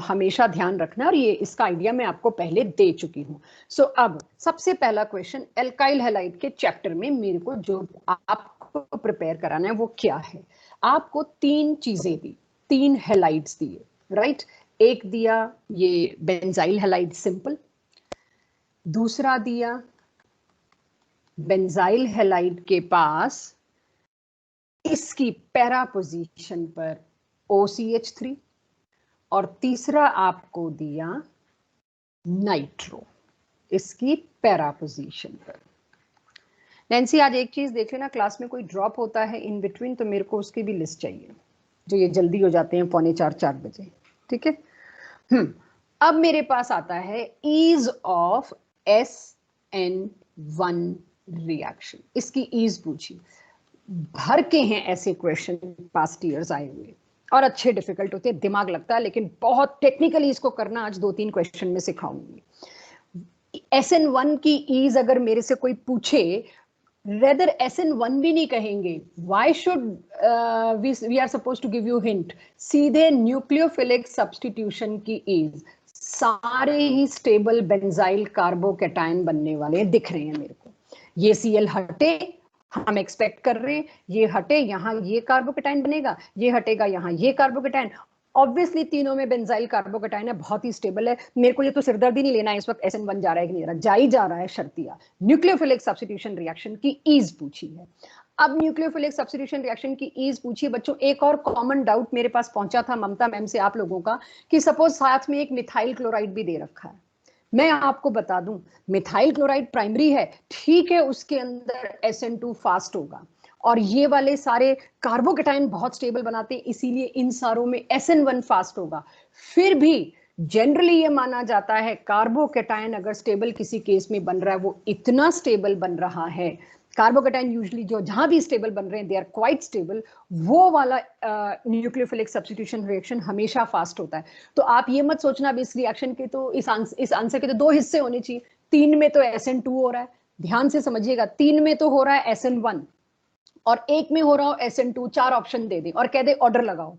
हमेशा ध्यान रखना, और ये इसका आइडिया मैं आपको पहले दे चुकी हूँ। सो अब सबसे पहला क्वेश्चन एल्काइल हैलाइड के चैप्टर में मेरे को जो आपको प्रिपेयर कराना है वो क्या है। आपको 3 चीजें दी, 3 हैलाइड्स दिए, राइट? एक दिया ये बेंजाइल हैलाइड सिंपल, दूसरा दिया बेंजाइल हैलाइड के पास इसकी पैरा पोजीशन पर OCH3, और तीसरा आपको दिया नाइट्रो इसकी पैरा पोजीशन पर। नैन्सी आज एक चीज देख लेना, क्लास में कोई ड्रॉप होता है इन बिटवीन तो मेरे को उसकी भी लिस्ट चाहिए, जो ये जल्दी हो जाते हैं 3:45-4 बजे, ठीक है? अब मेरे पास आता है ईज ऑफ SN1 रिएक्शन, इसकी ईज पूछी। भर के हैं ऐसे क्वेश्चन पास्ट ईयर्स आए हुए, और अच्छे डिफिकल्ट होते हैं, दिमाग लगता है, लेकिन बहुत टेक्निकली इसको करना आज 2-3 क्वेश्चन में सिखाऊंगी। SN1 की ईज अगर मेरे से कोई पूछे रेदर SN1 भी नहीं कहेंगे. Why should we are supposed to give you hint? सीधे न्यूक्लियोफिलिक सब्स्टिट्यूशन की ease. सारे ही स्टेबल बेंजाइल कार्बोकैटायन बनने वाले दिख रहे हैं मेरे को. ये Cl हटे, हम एक्सपेक्ट कर रहे हैं ये हटे, यहाँ ये कार्बोकैटायन बनेगा, ये हटेगा, यहाँ ये कार्बोकैटायन. ऑब्वियसली तीनों में बेंजाइल कार्बोकैटायन है, बहुत ही स्टेबल है. मेरे को ये तो सिरदर्दी नहीं लेना है इस वक्त SN1 जा रहा है कि नहीं जा ही जा रहा है. शर्तिया न्यूक्लियोफिलिक सब्स्टिट्यूशन रिएक्शन की ईज पूछी है. अब न्यूक्लियोफिलिक सब्स्टिट्यूशन रिएक्शन की ईज पूछी है बच्चों. एक और कॉमन डाउट मेरे पास पहुंचा था ममता मैम से आप लोगों का कि सपोज साथ में एक मिथाइल क्लोराइड भी दे रखा है. मैं आपको बता दूं मिथाइल क्लोराइड प्राइमरी है, ठीक है, उसके अंदर SN2 फास्ट होगा और ये वाले सारे कार्बोकैटायन बहुत स्टेबल बनाते हैं, इसीलिए इन सारों में SN1 फास्ट होगा. फिर भी जनरली ये माना जाता है कार्बोकैटायन अगर स्टेबल किसी केस में बन रहा है, वो इतना स्टेबल बन रहा है, कार्बोकैटायन यूजुअली जो जहां भी स्टेबल बन रहे हैं दे आर क्वाइट स्टेबल, वो वाला न्यूक्लियोफिलिक सब्स्टिट्यूशन रिएक्शन हमेशा फास्ट होता है. तो आप ये मत सोचना अब इस रिएक्शन के तो इस आंसर के तो दो हिस्से होने चाहिए. 3 में तो SN2 हो रहा है, ध्यान से समझिएगा. 3 में तो हो रहा है SN1 और 1 में हो रहा हो SN2. 4 ऑप्शन दे दें और कह दे ऑर्डर लगाओ.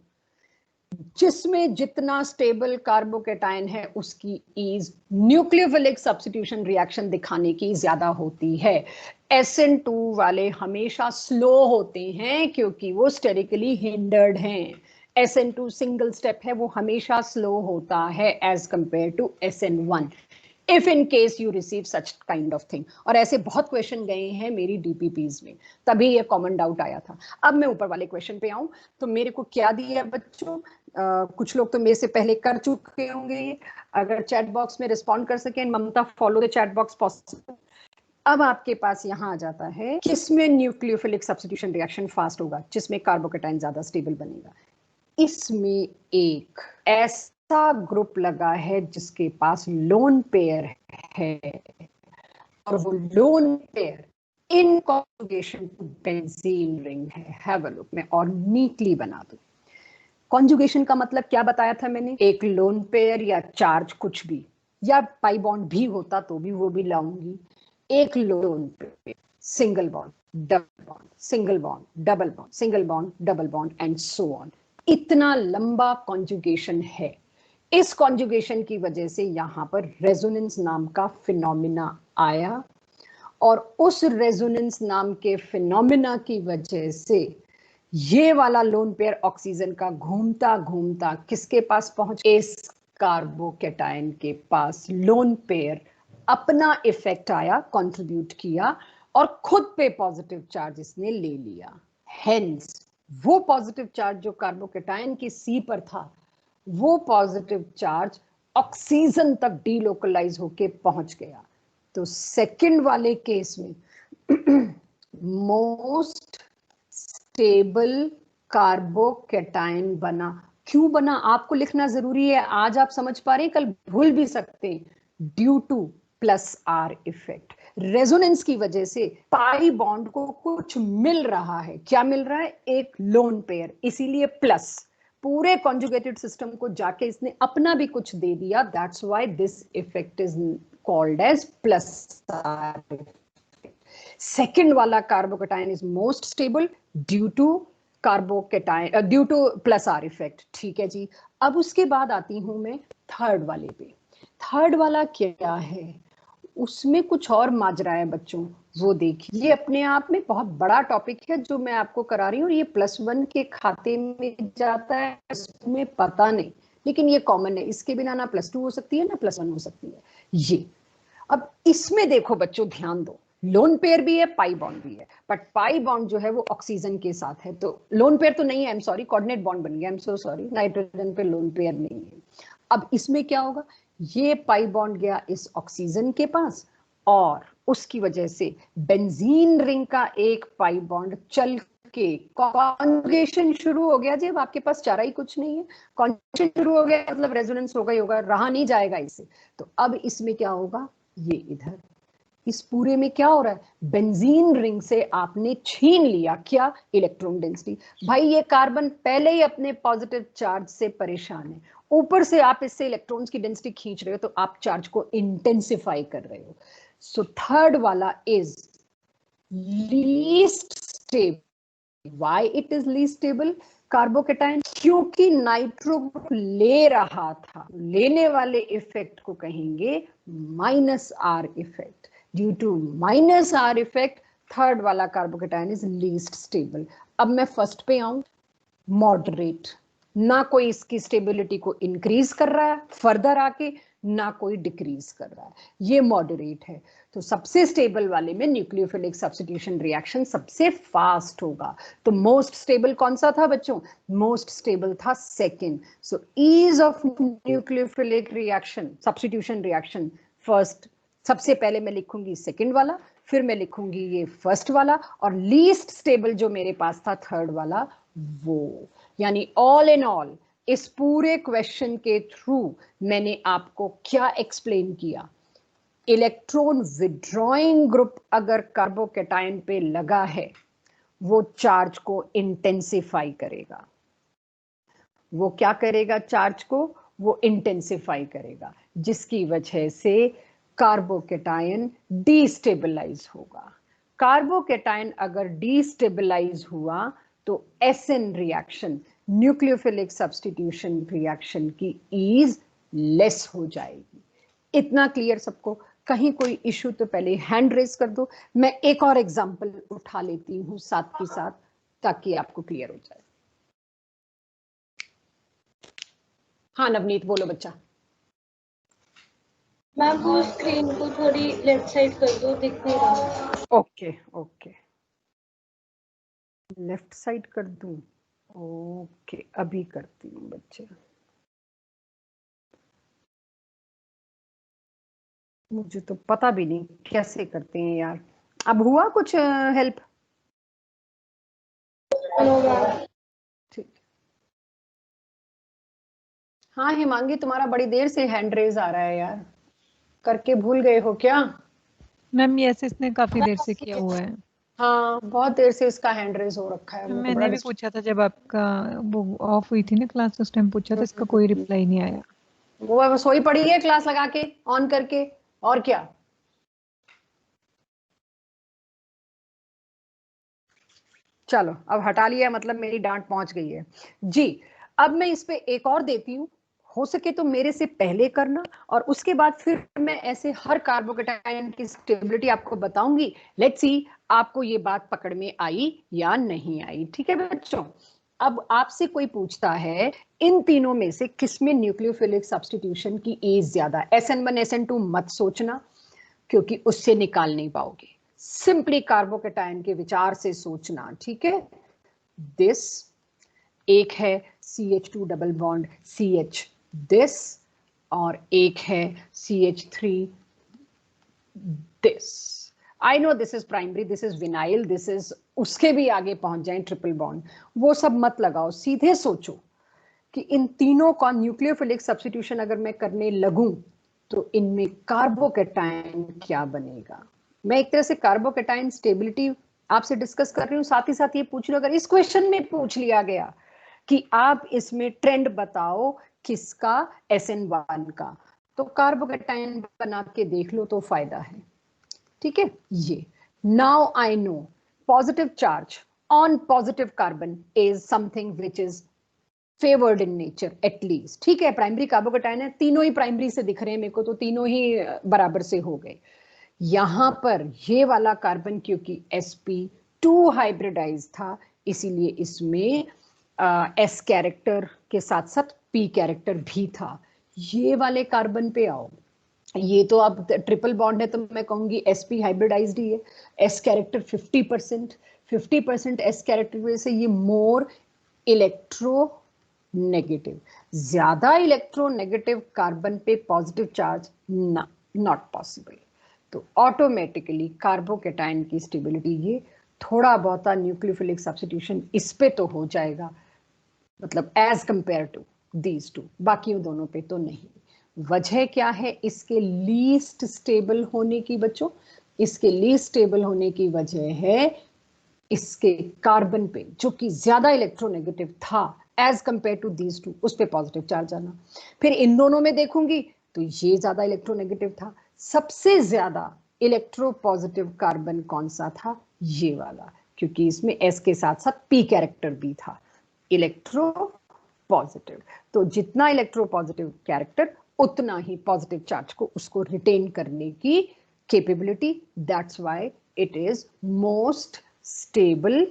जिसमें जितना स्टेबल कार्बोकैटायन है उसकी ईज न्यूक्लियोफिलिक सब्स्टिट्यूशन रिएक्शन दिखाने की ज्यादा होती है. SN2 वाले हमेशा स्लो होते हैं क्योंकि वो स्टेरिकली हिंडर्ड हैं. SN2 सिंगल स्टेप है, वो हमेशा स्लो होता है as compare to SN1 if in case you receive such kind of thing. और ऐसे बहुत क्वेश्चन गए हैं मेरी DPPs में, तभी ये कॉमन डाउट आया था. अब मैं ऊपर वाले क्वेश्चन पे आऊं तो मेरे को क्या दिया है बच्चों. कुछ लोग तो मेरे से पहले कर चुके होंगे, अगर चैट बॉक्स में रिस्पॉन्ड कर सकें. Mamta follow the chat box possible. अब आपके पास यहाँ आ जाता है किसमें न्यूक्लियोफिलिक सब्स्टिट्यूशन रिएक्शन फास्ट होगा, जिसमें कार्बोकैटायन ज्यादा स्टेबल बनेगा. इसमें एक ऐसा ग्रुप लगा है जिसके पास लोन पेयर है और वो lone pair in conjugation to benzene ring है. Have a look. मैं और नीटली बना दूं. कॉन्जुगेशन का मतलब क्या बताया था मैंने, एक लोन पेयर या चार्ज कुछ भी, या पाई बॉन्ड भी होता तो भी वो भी लाऊंगी. एक lone pair, single bond, double bond, single bond, double bond, single bond, double bond and so on. इतना लंबा कॉन्जुगेशन है. इस कॉन्जुगेशन की वजह से यहां पर रेजोनेंस नाम का फिनोमिना आया और उस रेजोनेंस नाम के फिनोमिना की वजह से ये वाला लोन पेयर ऑक्सीजन का घूमता घूमता किसके पास पहुंच, इस कार्बोकैटायन के पास. लोन पेयर अपना इफेक्ट आया, कंट्रीब्यूट किया और खुद पे पॉजिटिव चार्ज इसने ले लिया. हेंस वो पॉजिटिव चार्ज जो कार्बोकैटायन की C पर था, वो पॉजिटिव चार्ज ऑक्सीजन तक डीलोकलाइज होके पहुंच गया. तो सेकंड वाले केस में मोस्ट स्टेबल कार्बोकैटायन बना. क्यों बना आपको लिखना जरूरी है. आज आप समझ पा रहे हैं, कल भूल भी सकते हैं. Due to +R effect. Resonance की वजह से पाई बॉन्ड को कुछ मिल रहा है. क्या मिल रहा है, एक लोन पेयर, इसीलिए प्लस. पूरे कॉन्जुगेटेड सिस्टम को जाके इसने अपना भी कुछ दे दिया. That's why this effect is called as +R. Second वाला carbocation is most stable due to carbocation due to +R effect. ठीक है जी. अब उसके बाद आती हूं मैं थर्ड वाले पे. थर्ड वाला क्या है, उसमें कुछ और माजरा है बच्चों, वो देखिए. ये अपने आप में बहुत बड़ा टॉपिक है जो मैं आपको करा रही हूँ. ये +1 के खाते में जाता है, इसमें पता नहीं, लेकिन ये कॉमन है. इसके बिना ना +2 हो सकती है ना +1 हो सकती है. ये अब इसमें देखो बच्चों, ध्यान दो. लोन पेयर भी है, पाई बॉन्ड भी है, बट पाई बॉन्ड जो है वो ऑक्सीजन के साथ है. तो लोन पेयर तो नहीं है, आई एम सॉरी, कोऑर्डिनेट बॉन्ड बन गया, I am so sorry. Nitrogen पे लोन पेयर नहीं है. अब इसमें क्या होगा, ये पाई बॉन्ड गया इस ऑक्सीजन के पास और उसकी वजह से बेंजीन रिंग का एक पाई बॉन्ड चल के कॉन्जुगेशन शुरू हो गया. जब आपके पास चारा ही कुछ नहीं है, कॉन्जुगेशन शुरू हो गया मतलब रेजोनेंस होगा ही होगा, रहा नहीं जाएगा इससे. तो अब इसमें क्या होगा, ये इधर इस पूरे में क्या हो रहा है, बेंजीन रिंग से आपने छीन लिया क्या, इलेक्ट्रॉन डेंसिटी. भाई ये कार्बन पहले ही अपने पॉजिटिव चार्ज से परेशान है, ऊपर से आप इससे इलेक्ट्रॉन्स की डेंसिटी खींच रहे हो, तो आप चार्ज को इंटेंसिफाई कर रहे हो. सो थर्ड वाला is least stable. Why it is least stable carbocation? क्योंकि नाइट्रो ग्रुप ले रहा था, लेने वाले इफेक्ट को कहेंगे minus R effect. Due to minus R effect third वाला कार्बोकेटाइन इज लीस्ट स्टेबल। अब मैं फर्स्ट पे आऊं, मॉडरेट, ना कोई इसकी स्टेबिलिटी को इंक्रीज कर रहा है फर्दर आके, ना कोई डिक्रीज कर रहा है, ये मॉडरेट है। तो सबसे स्टेबल वाले में न्यूक्लियोफिलिक सब्स्टिट्यूशन रिएक्शन सबसे फास्ट होगा। तो मोस्ट स्टेबल कौन सा था बच्चों? मोस्ट स्टेबल था second. So ease of nucleophilic reaction substitution reaction first, सबसे पहले मैं लिखूंगी सेकंड वाला, फिर मैं लिखूंगी ये फर्स्ट वाला, और लीस्ट स्टेबल जो मेरे पास था थर्ड वाला वो। यानी ऑल इन ऑल इस पूरे क्वेश्चन के थ्रू मैंने आपको क्या एक्सप्लेन किया? इलेक्ट्रॉन विड्रॉइंग ग्रुप अगर कार्बोकेटाइन पे लगा है वो चार्ज को इंटेंसिफाई करेगा। वो क्या करेगा? चार्ज को वो इंटेंसिफाई करेगा, जिसकी वजह से कार्बोकेटाइन डीस्टेबलाइज होगा। कार्बोकेटाइन अगर डीस्टेबलाइज हुआ तो SN reaction, nucleophilic substitution reaction की ईज लेस हो जाएगी। इतना क्लियर सबको? कहीं कोई इशू तो पहले हैंड रेज कर दो, मैं एक और एग्जांपल उठा लेती हूं साथ के साथ ताकि आपको क्लियर हो जाए। हाँ नवनीत बोलो बच्चा। मैम वो स्क्रीन को थोड़ी लेफ्ट साइड कर दो, दिख नहीं रहा। ओके ओके, लेफ्ट साइड कर दूं? ओके अभी करती हूँ बच्चे। मुझे तो पता भी नहीं कैसे करते हैं यार। अब हुआ कुछ हेल्प? ठीक। हाँ हिमांगी, तुम्हारा बड़ी देर से हैंड रेज आ रहा है यार, करके भूल गए हो क्या? मैम यस, इसने काफी देर से किया हुआ है। हाँ बहुत देर से इसका हैंड रेज हो रखा है। मैंने भी पूछा था जब आपका वो ऑफ हुई थी ना क्लास, उस टाइम पूछा था, इसका कोई रिप्लाई नहीं आया। वो सोई पड़ी है क्लास लगा के ऑन करके, और क्या। चलो अब हटा लिया, मतलब मेरी डांट पहुंच गई है जी। अब मैं इस पे एक और देती हूँ, हो सके तो मेरे से पहले करना, और उसके बाद फिर मैं ऐसे हर कार्बोकेटाइन की स्टेबिलिटी आपको बताऊंगी। लेट्स सी आपको ये बात पकड़ में आई या नहीं आई। ठीक है बच्चों? अब आपसे कोई पूछता है इन तीनों में से किसमें न्यूक्लियोफिलिक सब्स्टिट्यूशन की एज ज्यादा? SN1 SN2 मत सोचना, क्योंकि उससे निकाल नहीं पाओगे। सिंपली कार्बोकेटाइन के विचार से सोचना। ठीक है? दिस एक है CH2 double bond CH this, और एक है CH3 this. I know this is primary, this is vinyl, this is, उसके भी आगे पहुंच जाए ट्रिपल बॉन्ड, वो सब मत लगाओ। सीधे सोचो कि इन तीनों का न्यूक्लियोफिलिक सब्स्टिट्यूशन अगर मैं करने लगूं तो इनमें कार्बोकेटाइन क्या बनेगा। मैं एक तरह से कार्बोकेटाइन स्टेबिलिटी आपसे डिस्कस कर रही हूँ, साथ ही साथ ये पूछ रही हूँ, अगर इस क्वेश्चन में पूछ लिया गया कि आप इसमें ट्रेंड बताओ किसका, SN1 का, तो कार्बोकेटाइन बना के देख लो तो फायदा है। ठीक है? ये now I know positive charge on positive carbon is something which is favoured in nature at least. ठीक है? प्राइमरी कार्बोकेटाइन है, तीनों ही प्राइमरी से दिख रहे हैं मेरे को, तो तीनों ही बराबर से हो गए। यहां पर ये वाला कार्बन क्योंकि sp2 हाइब्रिडाइज था, इसीलिए इसमें s कैरेक्टर के साथ साथ p कैरेक्टर भी था। ये वाले कार्बन पे आओ, ये तो अब ट्रिपल बॉन्ड है तो मैं कहूंगी sp हाइब्रिडाइज्ड ही है। s कैरेक्टर 50% s कैरेक्टर की वजह से ये मोर इलेक्ट्रो नेगेटिव, ज्यादा इलेक्ट्रोनेगेटिव कार्बन पे पॉजिटिव चार्ज ना, नॉट पॉसिबल। तो ऑटोमेटिकली कार्बोकेटाइन की स्टेबिलिटी, ये थोड़ा बहुत न्यूक्लियोफिलिक सब्स्टिट्यूशन इस पे तो हो जाएगा, मतलब as compare to these two, बाकी दोनों पे तो नहीं। वजह क्या है इसके लीस्ट स्टेबल होने की बच्चों? इसके लीस्ट स्टेबल होने की वजह है इसके कार्बन पे जो कि ज्यादा इलेक्ट्रोनेगेटिव था as compare to these two, उस पे पॉजिटिव चार्ज आना। फिर इन दोनों में देखूंगी तो ये ज्यादा इलेक्ट्रोनेगेटिव था, सबसे ज्यादा इलेक्ट्रोपॉजिटिव कार्बन कौन सा था? ये वाला, क्योंकि इसमें S के साथ साथ P कैरेक्टर भी था, इलेक्ट्रो पॉजिटिव। तो जितना इलेक्ट्रोपॉजिटिव कैरेक्टर उतना ही पॉजिटिव चार्ज को उसको रिटेन करने की capability. That's why it is most stable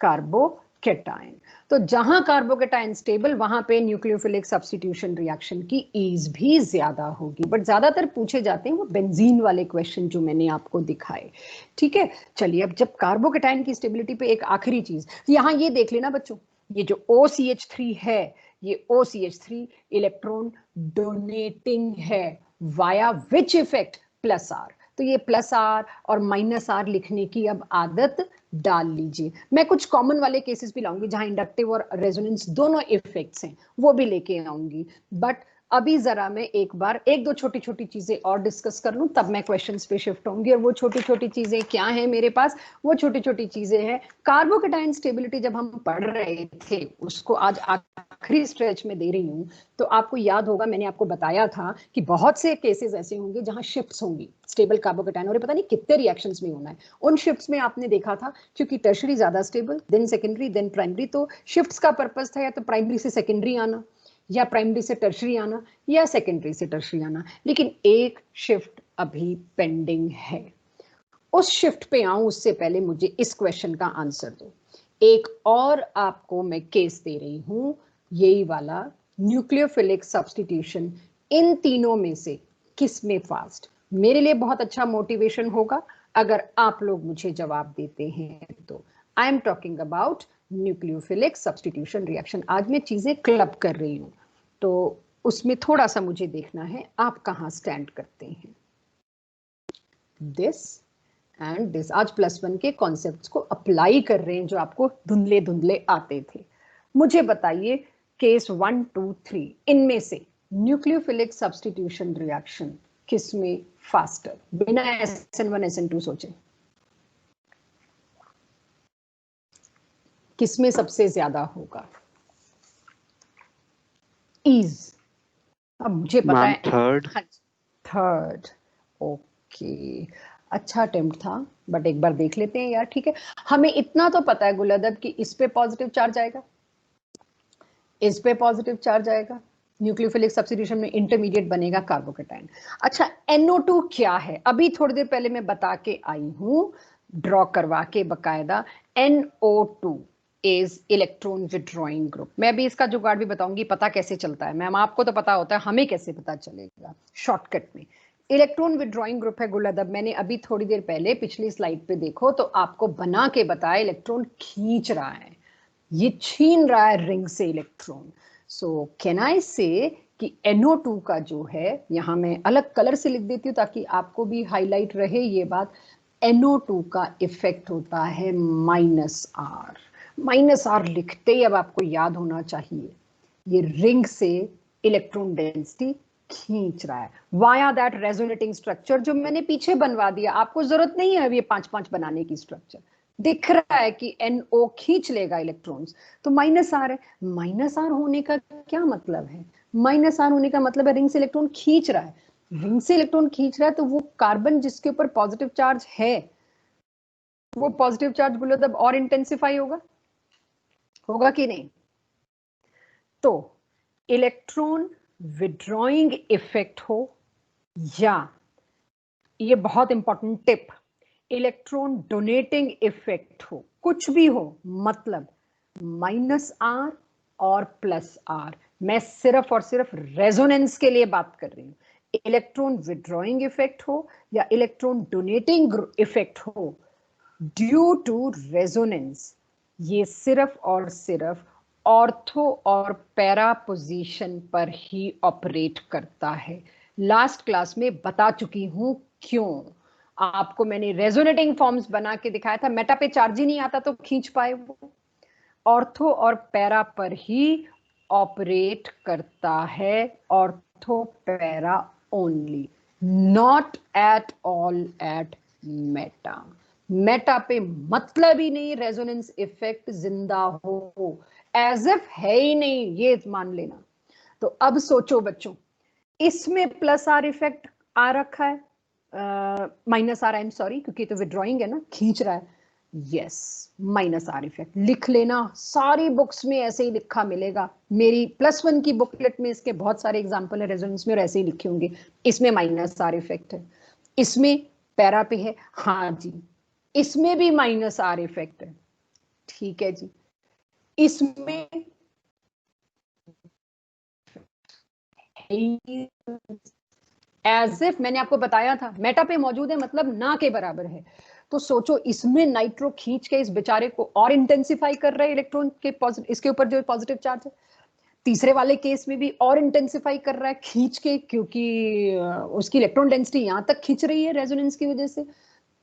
carbocation. तो जहां कार्बोकेटाइन स्टेबल, वहां पे न्यूक्लियोफिलिक सब्स्टिट्यूशन रिएक्शन की ईज भी ज्यादा होगी। बट ज्यादातर पूछे जाते हैं वो बेंजीन वाले क्वेश्चन जो मैंने आपको दिखाए। ठीक है, चलिए अब जब कार्बोकेटाइन की स्टेबिलिटी पे एक आखिरी चीज, यहां ये देख लेना बच्चों, ये जो OCH3 है, ये OCH3 इलेक्ट्रॉन डोनेटिंग है via which effect? Plus R. तो ये प्लस आर और माइनस आर लिखने की अब आदत डाल लीजिए। मैं कुछ कॉमन वाले केसेस भी लाऊंगी जहां इंडक्टिव और रेजोनेंस दोनों इफेक्ट्स हैं, वो भी लेके आऊंगी। बट अभी जरा मैं एक बार एक दो छोटी छोटी चीजें और डिस्कस कर लूं, तब मैं क्वेश्चंस पे शिफ्ट होंगी। और वो छोटी छोटी चीजें क्या हैं मेरे पास? वो छोटी छोटी चीजें हैं कार्बोकेटाइन स्टेबिलिटी। जब हम पढ़ रहे थे उसको आज आखिरी स्ट्रेच में दे रही हूं, तो आपको याद होगा मैंने आपको बताया था कि बहुत से केसेस ऐसे होंगे जहां शिफ्ट्स होंगी स्टेबल कार्बोकेटाइन, और ये पता नहीं कितने रिएक्शंस में होना है। उन शिफ्ट्स में आपने देखा था क्योंकि टर्शरी ज्यादा stable, then secondary, then primary, तो शिफ्ट्स का पर्पस था या तो प्राइमरी से सेकेंडरी आना, या प्राइमरी से टर्शरी आना, या सेकेंडरी से टर्शरी आना। लेकिन एक शिफ्ट अभी पेंडिंग है। उस शिफ्ट पे आऊं उससे पहले मुझे इस क्वेश्चन का आंसर दो। एक और आपको मैं केस दे रही हूं, यही वाला, न्यूक्लियोफिलिक सब्स्टिट्यूशन इन तीनों में से किस में फास्ट? मेरे लिए बहुत अच्छा मोटिवेशन होगा अगर आप लोग मुझे जवाब देते हैं तो। I am talking about nucleophilic substitution reaction. आज मैं चीजें क्लब कर रही हूं, तो उसमें थोड़ा सा मुझे देखना है आप कहां स्टैंड करते हैं। दिस एंड दिस, आज +1 के कॉन्सेप्ट्स को अप्लाई कर रहे हैं जो आपको धुंधले धुंधले आते थे। मुझे बताइए केस 1, 2, 3 इनमें से न्यूक्लियोफिलिक सब्स्टिट्यूशन रिएक्शन किसमें फास्टर? बिना SN1 SN2 सोचे किसमें सबसे ज्यादा होगा ईज? अब मुझे पता है थर्ड। ओके, अच्छा अटेम्प्ट था, बट एक बार देख लेते हैं यार। ठीक है, हमें इतना तो पता है गुलदब कि इस पे पॉजिटिव चार्ज आएगा, इस पे पॉजिटिव चार्ज आएगा, न्यूक्लियोफिलिक सब्स्टिट्यूशन में इंटरमीडिएट बनेगा कार्बोकेटाइन। अच्छा, NO2 क्या है? अभी थोड़ी देर पहले मैं बता के आई हूं, ड्रॉ करवा के बकायदा। NO2 is electron withdrawing group. मैं भी इसका जुगाड़ भी बताऊंगी, पता कैसे चलता है। मैम आपको तो पता होता है, हमें कैसे पता चलेगा? शॉर्टकट में इलेक्ट्रॉन विड्रॉइंग ग्रुप है गुलदब। मैंने अभी थोड़ी देर पहले पिछली स्लाइड पे देखो तो आपको बना के बताया, इलेक्ट्रॉन खींच रहा है, ये छीन रहा है रिंग से इलेक्ट्रॉन। सो कैन आई से कि NO2 का जो है, यहां मैं अलग कलर से लिख देती हूँ ताकि आपको भी हाईलाइट रहे ये बात, NO2 का इफेक्ट होता है -R। -R लिखते ही अब आपको याद होना चाहिए ये रिंग से इलेक्ट्रॉन डेंसिटी खींच रहा है वाया दैट रेजोनेटिंग स्ट्रक्चर जो मैंने पीछे बनवा दिया। आपको जरूरत नहीं है ये 5-5 बनाने की स्ट्रक्चर। दिख रहा है कि NO खींच लेगा इलेक्ट्रॉन्स, तो -R है। -R होने का क्या मतलब है? -R होने का मतलब है रिंग से इलेक्ट्रॉन खींच रहा है। रिंग से इलेक्ट्रॉन खींच रहा है तो वो कार्बन जिसके ऊपर पॉजिटिव चार्ज है, वो पॉजिटिव चार्ज बोलो तब और इंटेंसिफाई होगा, होगा कि नहीं? तो इलेक्ट्रॉन विड्रॉइंग इफेक्ट हो, या ये बहुत important tip, electron donating effect हो, कुछ भी हो, मतलब -R और +R। मैं सिर्फ और सिर्फ रेजोनेंस के लिए बात कर रही हूं। इलेक्ट्रॉन विड्रॉइंग इफेक्ट हो या इलेक्ट्रॉन डोनेटिंग इफेक्ट हो, ड्यू टू रेजोनेंस, ये सिर्फ और सिर्फ ऑर्थो और पैरा पोजीशन पर ही ऑपरेट करता है। लास्ट क्लास में बता चुकी हूं क्यों। आपको मैंने रेजोनेटिंग फॉर्म्स बना के दिखाया था, मेटा पे चार्ज ही नहीं आता तो खींच पाए वो। ऑर्थो और पैरा पर ही ऑपरेट करता है, ortho para only, not at all at Meta. Meta पे मतलब ही नहीं रेजोनेंस इफेक्ट जिंदा हो, एज इफ है ही नहीं, ये मान लेना। तो अब सोचो बच्चों, इसमें +R इफेक्ट आ रखा है, minus R, I am sorry, क्योंकि तो विड्रॉइंग है ना, खींच रहा है, यस माइनस आर इफेक्ट लिख लेना। सारी बुक्स में ऐसे ही लिखा मिलेगा, मेरी +1 की बुकलेट में इसके बहुत सारे एग्जांपल है रेजोनेंस में, और ऐसे ही लिखे होंगे। इसमें माइनस आर इफेक्ट है, इसमें पैरा पे है, हाँ जी, इसमें भी माइनस आर इफेक्ट है, ठीक है जी, इसमें एज इफ मैंने आपको बताया था मेटा पे मौजूद है मतलब ना के बराबर है। तो सोचो इसमें नाइट्रो खींच के इस बेचारे को और इंटेंसिफाई कर रहा है इलेक्ट्रॉन के पॉजिटिव, इसके ऊपर जो पॉजिटिव चार्ज है। तीसरे वाले केस में भी और इंटेंसिफाई कर रहा है खींच के, क्योंकि उसकी इलेक्ट्रॉन डेंसिटी यहां तक खींच रही है रेजोनेंस की वजह से।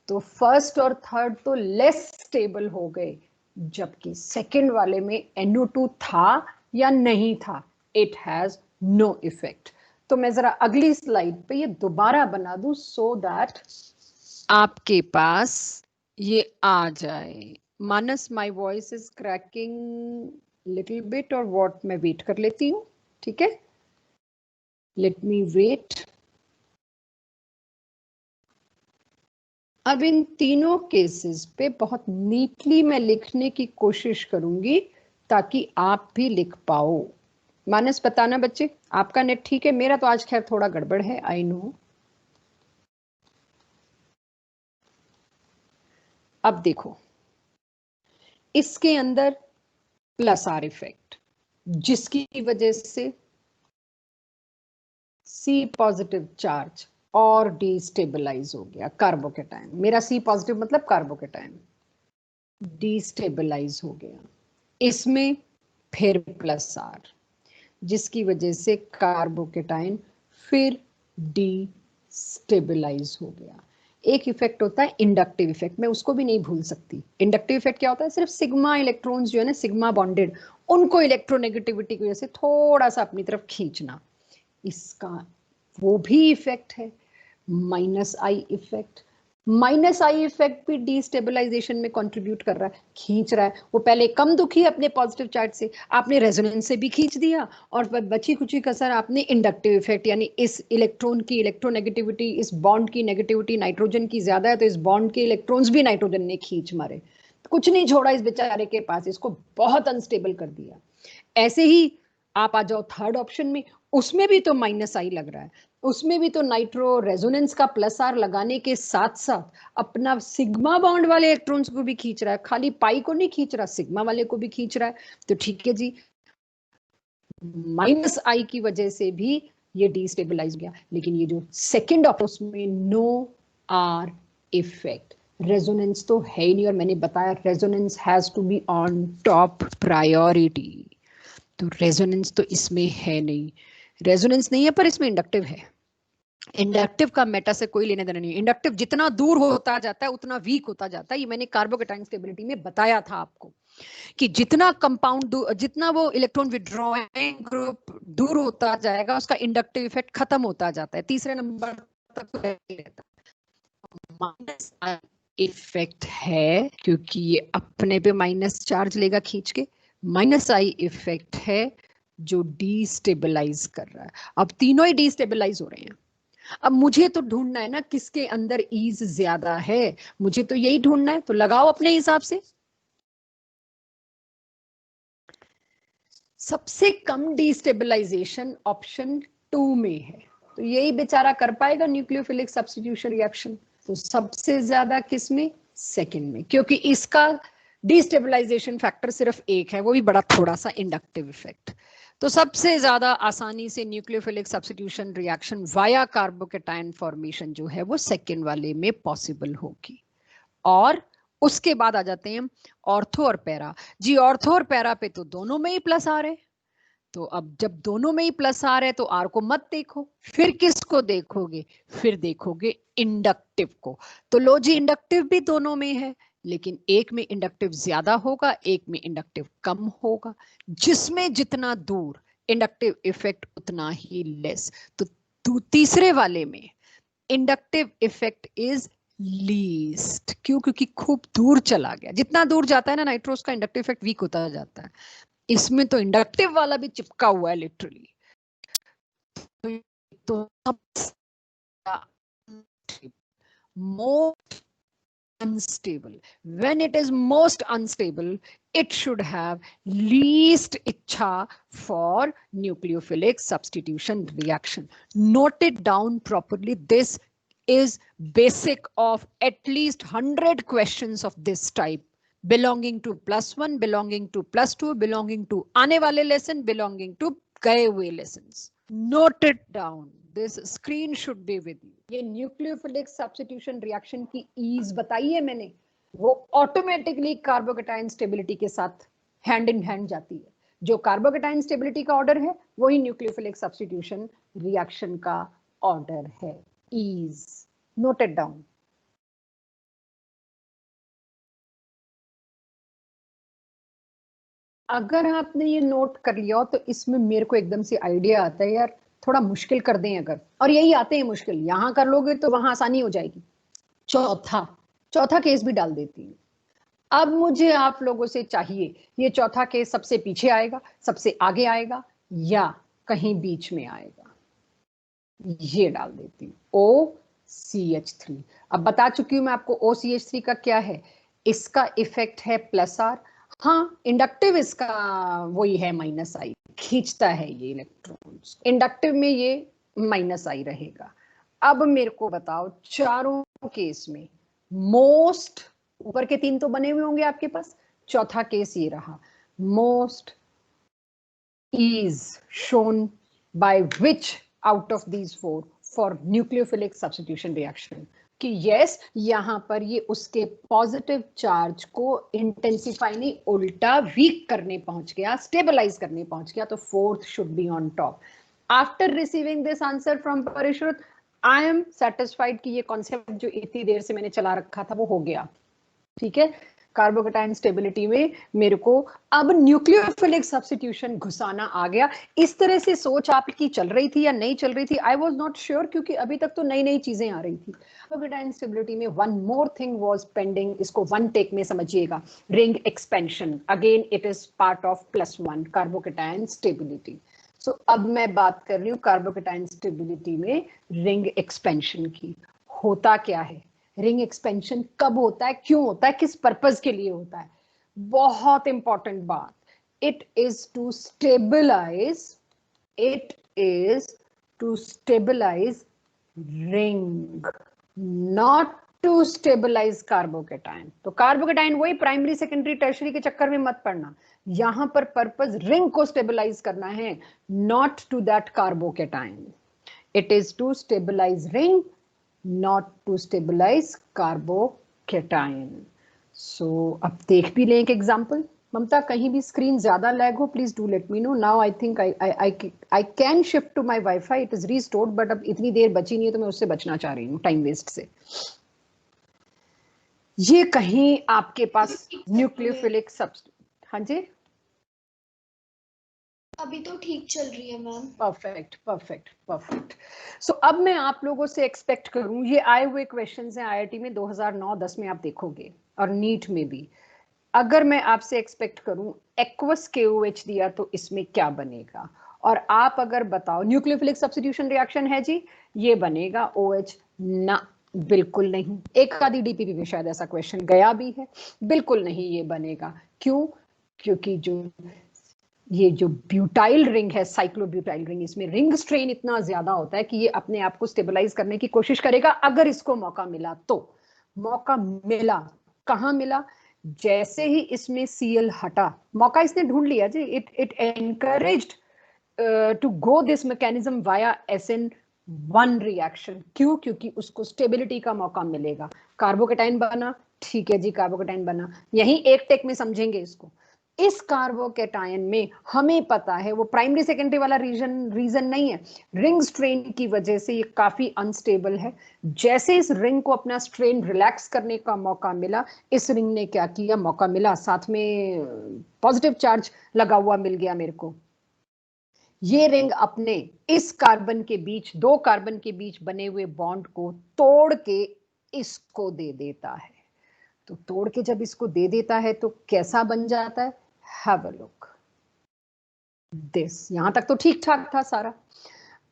तो फर्स्ट और थर्ड तो लेस स्टेबल हो गए, जबकि सेकंड वाले में NO2 था या नहीं था, इट हैज नो इफेक्ट। तो मैं जरा अगली स्लाइड पे ये दोबारा बना दूं सो दैट आपके पास ये आ जाए। Manas, my voice is cracking little bit, और व्हाट, मैं वेट कर लेती हूँ, ठीक है, लेट मी वेट। अब इन तीनों केसेस पे बहुत नीटली मैं लिखने की कोशिश करूंगी ताकि आप भी लिख पाओ। मानस बताना बच्चे, आपका नेट ठीक है? मेरा तो आज खैर थोड़ा गड़बड़ है, आई नो। अब देखो, इसके अंदर प्लस आर इफेक्ट, जिसकी वजह से C पॉजिटिव चार्ज और डिस्टेबलाइज हो गया कार्बोकेटाइन। मेरा C पॉजिटिव मतलब कार्बोकेटाइन डिस्टेबलाइज हो गया। इसमें फिर प्लस आर, जिसकी वजह से कार्बोकेटाइन फिर डिस्टेबलाइज हो गया। एक इफेक्ट होता है इंडक्टिव इफेक्ट, मैं उसको भी नहीं भूल सकती। इंडक्टिव इफेक्ट क्या होता है? सिर्फ सिग्मा इलेक्ट्रॉन्स जो है ना, सिग्मा बॉन्डेड, उनको इलेक्ट्रोनेगेटिविटी की वजह से थोड़ा सा अपनी तरफ खींचना, इसका वो भी इफेक्ट है। Minus I effect, minus I effect भी डिस्टेबलाइजेशन में कंट्रीब्यूट कर रहा है, खींच रहा है। वो पहले कम दुखी अपने पॉजिटिव चार्ज से, आपने रेजोनेंस से भी खींच दिया, और बची खुची कसर आपने इंडक्टिव इफेक्ट, यानी इस इलेक्ट्रॉन की इलेक्ट्रोनेगेटिविटी, इस बॉन्ड की नेगेटिविटी नाइट्रोजन की ज्यादा है तो इस बॉन्ड के इलेक्ट्रॉन्स भी नाइट्रोजन ने खींच मारे, कुछ नहीं छोड़ा इस बेचारे के पास, इसको बहुत अनस्टेबल कर दिया। ऐसे ही आप आ जाओ थर्ड ऑप्शन में, उसमें भी तो माइनस आई लग रहा है, उसमें भी तो नाइट्रो रेजोनेंस का प्लस आर लगाने के साथ साथ अपना सिग्मा बॉन्ड वाले इलेक्ट्रॉन्स को भी खींच रहा है, खाली पाई को नहीं खींच रहा, सिग्मा वाले को भी खींच रहा है। तो ठीक है जी, माइनस आई की वजह से भी ये डिस्टेबलाइज गया। लेकिन ये जो सेकंड ऑप्शन, उसमें नो आर इफेक्ट, रेजोनेंस तो है ही नहीं, और मैंने बताया resonance has to be on top priority. तो रेजोनेंस तो इसमें है नहीं, रेजोनेंस नहीं है, पर इसमें इंडक्टिव है। इंडक्टिव का मेटा से कोई लेने देना नहीं। इंडक्टिव जितना दूर होता जाता है उतना वीक होता जाता है, ये मैंने कार्बोकेटाइन स्टेबिलिटी में बताया था आपको, कि जितना कंपाउंड, जितना वो इलेक्ट्रॉन विड्रॉइंग ग्रुप दूर होता जाएगा उसका इंडक्टिव इफेक्ट खत्म होता जाता है, तीसरे नंबर तक रहता है। माइनस इफेक्ट है क्योंकि ये अपने पे माइनस चार्ज लेगा खींच के, माइनस आई इफेक्ट है जो डिस्टेबलाइज कर रहा है। अब तीनों ही डिस्टेबलाइज हो रहे हैं। अब मुझे तो ढूंढना है ना किसके अंदर ईज ज्यादा है, मुझे तो यही ढूंढना है, तो लगाओ अपने हिसाब से। सबसे कम डिस्टेबलाइजेशन ऑप्शन 2 में है, तो यही बेचारा कर पाएगा न्यूक्लियोफिलिक सब्स्टिट्यूशन रिएक्शन। तो सबसे ज्यादा किसमें? सेकंड में, क्योंकि इसका डिस्टेबलाइजेशन फैक्टर सिर्फ एक है, वो भी बड़ा थोड़ा सा, इंडक्टिव इफेक्ट। तो सबसे ज्यादा आसानी से nucleophilic substitution reaction via carbocation formation जो है वो सेकंड वाले में पॉसिबल होगी। और उसके बाद आ जाते हैं ऑर्थो और पैरा। जी ऑर्थो और पैरा पे तो दोनों में ही प्लस आ रहे, तो अब जब दोनों में ही प्लस आ रहे तो आर को मत देखो, फिर किसको देखोगे? फिर देखोगे इंडक्टिव को। तो लो जी, इंडक्टिव भी दोनों में है, लेकिन एक में इंडक्टिव ज्यादा होगा, एक में इंडक्टिव कम होगा। जिसमें जितना दूर इंडक्टिव इफेक्ट उतना ही लेस। तो तीसरे वाले में इंडक्टिव इफेक्ट इज लीस्ट। क्यों? क्योंकि खूब दूर चला गया, जितना दूर जाता है ना नाइट्रोस का इंडक्टिव इफेक्ट वीक होता जाता है। इसमें तो इंडक्टिव वाला भी चिपका हुआ है लिटरली। तो most unstable. When it is most unstable, it should have least ichha for nucleophilic substitution reaction. Note it down properly. This is basic of at least 100 questions of this type, belonging to +1, belonging to +2, belonging to aane wale lesson, belonging to gaye hue lessons. Note it down. This screen should be with you. ये न्यूक्लियोफिलिक सब्स्टिट्यूशन रिएक्शन की ईज बताई है मैंने, वो ऑटोमेटिकली कार्बोकेटाइन स्टेबिलिटी के साथ हैंड इन हैंड जाती है. जो कार्बोकेटाइन स्टेबिलिटी का ऑर्डर है वही न्यूक्लियोफिलिक सब्स्टिट्यूशन रिएक्शन का ऑर्डर है. Ease, note it down. अगर आपने ये नोट कर लिया हो तो इसमें मेरे को एकदम से आइडिया आता है, यार थोड़ा मुश्किल कर दें अगर, और यही आते हैं मुश्किल, यहां कर लोगे तो वहां आसानी हो जाएगी. चौथा केस भी डाल देती हूँ. अब मुझे आप लोगों से चाहिए ये चौथा केस सबसे पीछे आएगा, सबसे आगे आएगा, या कहीं बीच में आएगा. ये डाल देती हूँ OCH3. अब बता चुकी हूं मैं आपको OCH3 का क्या है. इसका इफेक्ट है +R. हाँ, इंडक्टिव इसका वही है -I, खींचता है ये इलेक्ट्रॉन्स. इंडक्टिव में ये -I रहेगा. अब मेरे को बताओ चारों केस में मोस्ट, ऊपर के 3 तो बने हुए होंगे आपके पास, चौथा केस ये रहा. Most is shown by which out of these 4 for nucleophilic substitution reaction कि यस, यहां पर ये उसके पॉजिटिव चार्ज को इंटेंसिफाई नहीं, उल्टा वीक करने पहुंच गया, स्टेबलाइज करने पहुंच गया. तो 4th should be on top. After receiving this answer from Parishrut, I am satisfied कि ये कॉन्सेप्ट जो इतनी देर से मैंने चला रखा था वो हो गया. ठीक है, कार्बोकेटाइन स्टेबिलिटी में मेरे को अब न्यूक्लियोफिलिक सब्स्टिट्यूशन घुसाना आ गया. इस तरह से सोच आपकी चल रही थी या नहीं चल रही थी, आई वाज नॉट श्योर, क्योंकि अभी तक तो नई नई चीजें आ रही थी. कार्बोकेटाइन स्टेबिलिटी में one more thing was pending, इसको वन टेक में समझिएगा. Ring expansion, again it is part of +1 carbocation stability. सो अब मैं बात कर रही हूँ कार्बोकेटाइन स्टेबिलिटी में रिंग एक्सपेंशन की. होता क्या है, रिंग एक्सपेंशन कब होता है, क्यों होता है, किस पर्पस के लिए होता है? बहुत इंपॉर्टेंट बात. It is to stabilize ring, not to stabilize carbocation. तो कार्बोकेटाइन वही प्राइमरी सेकेंडरी टर्शरी के चक्कर में मत पड़ना. यहां पर पर्पस रिंग को स्टेबलाइज करना है, not to that carbocation. It is to stabilize ring, not to stabilize carbocation. So अब देख भी लें एक एग्जाम्पल. ममता, कहीं भी स्क्रीन ज्यादा लैग हो please do let me know. Now I think I can shift to my WiFi, it is restored, but अब इतनी देर बची नहीं है तो मैं उससे बचना चाह रही हूँ, टाइम वेस्ट से. ये कहीं आपके पास न्यूक्लियोफिलिक सब्स्टिट्यूशन, हाँ जी अभी तो ठीक चल रही है मैम. परफेक्ट. सो अब मैं आप लोगों से एक्सपेक्ट करूं, ये आए हुए क्वेश्चंस हैं आईआईटी में 2009-10 में आप देखोगे, और नीट में भी. अगर मैं आपसे एक्सपेक्ट करूं एक्वस KOH दिया तो इसमें क्या बनेगा, और आप अगर बताओ न्यूक्लियोफिलिक सब्स्टिट्यूशन रिएक्शन है जी, ये बनेगा OH. ना, बिल्कुल नहीं. एक आधी DPP में शायद ऐसा क्वेश्चन गया भी है. बिल्कुल नहीं ये बनेगा. क्यों? क्योंकि ये जो ब्यूटाइल रिंग है, साइक्लोब्यूटाइल रिंग, इसमें रिंग स्ट्रेन इतना ज्यादा होता है कि ये अपने आप को स्टेबलाइज करने की कोशिश करेगा अगर इसको मौका मिला तो. मौका मिला, कहाँ मिला? जैसे ही इसमें Cl हटा, मौका इसने ढूंढ लिया जी. It encouraged to go this mechanism via SN1 reaction. क्यों? क्योंकि उसको स्टेबिलिटी का मौका मिलेगा. कार्बोकेटाइन बना, ठीक है जी, कार्बोकेटाइन बना. यही एक टेक में समझेंगे इसको. इस कार्बोकेटाइन में हमें पता है वो प्राइमरी सेकेंडरी वाला रीजन नहीं है, रिंग स्ट्रेन की वजह से ये काफी अनस्टेबल है. जैसे इस रिंग को अपना स्ट्रेन रिलैक्स करने का मौका मिला, इस रिंग ने क्या किया, मौका मिला, साथ में पॉजिटिव चार्ज लगा हुआ मिल गया मेरे को. ये रिंग अपने इस कार्बन के बीच, 2 कार्बन के बीच बने हुए बॉन्ड को तोड़ के इसको दे देता है. तो तोड़ के जब इसको दे देता है तो कैसा बन जाता है? Have a look this. यहां तक तो ठीक ठाक था सारा.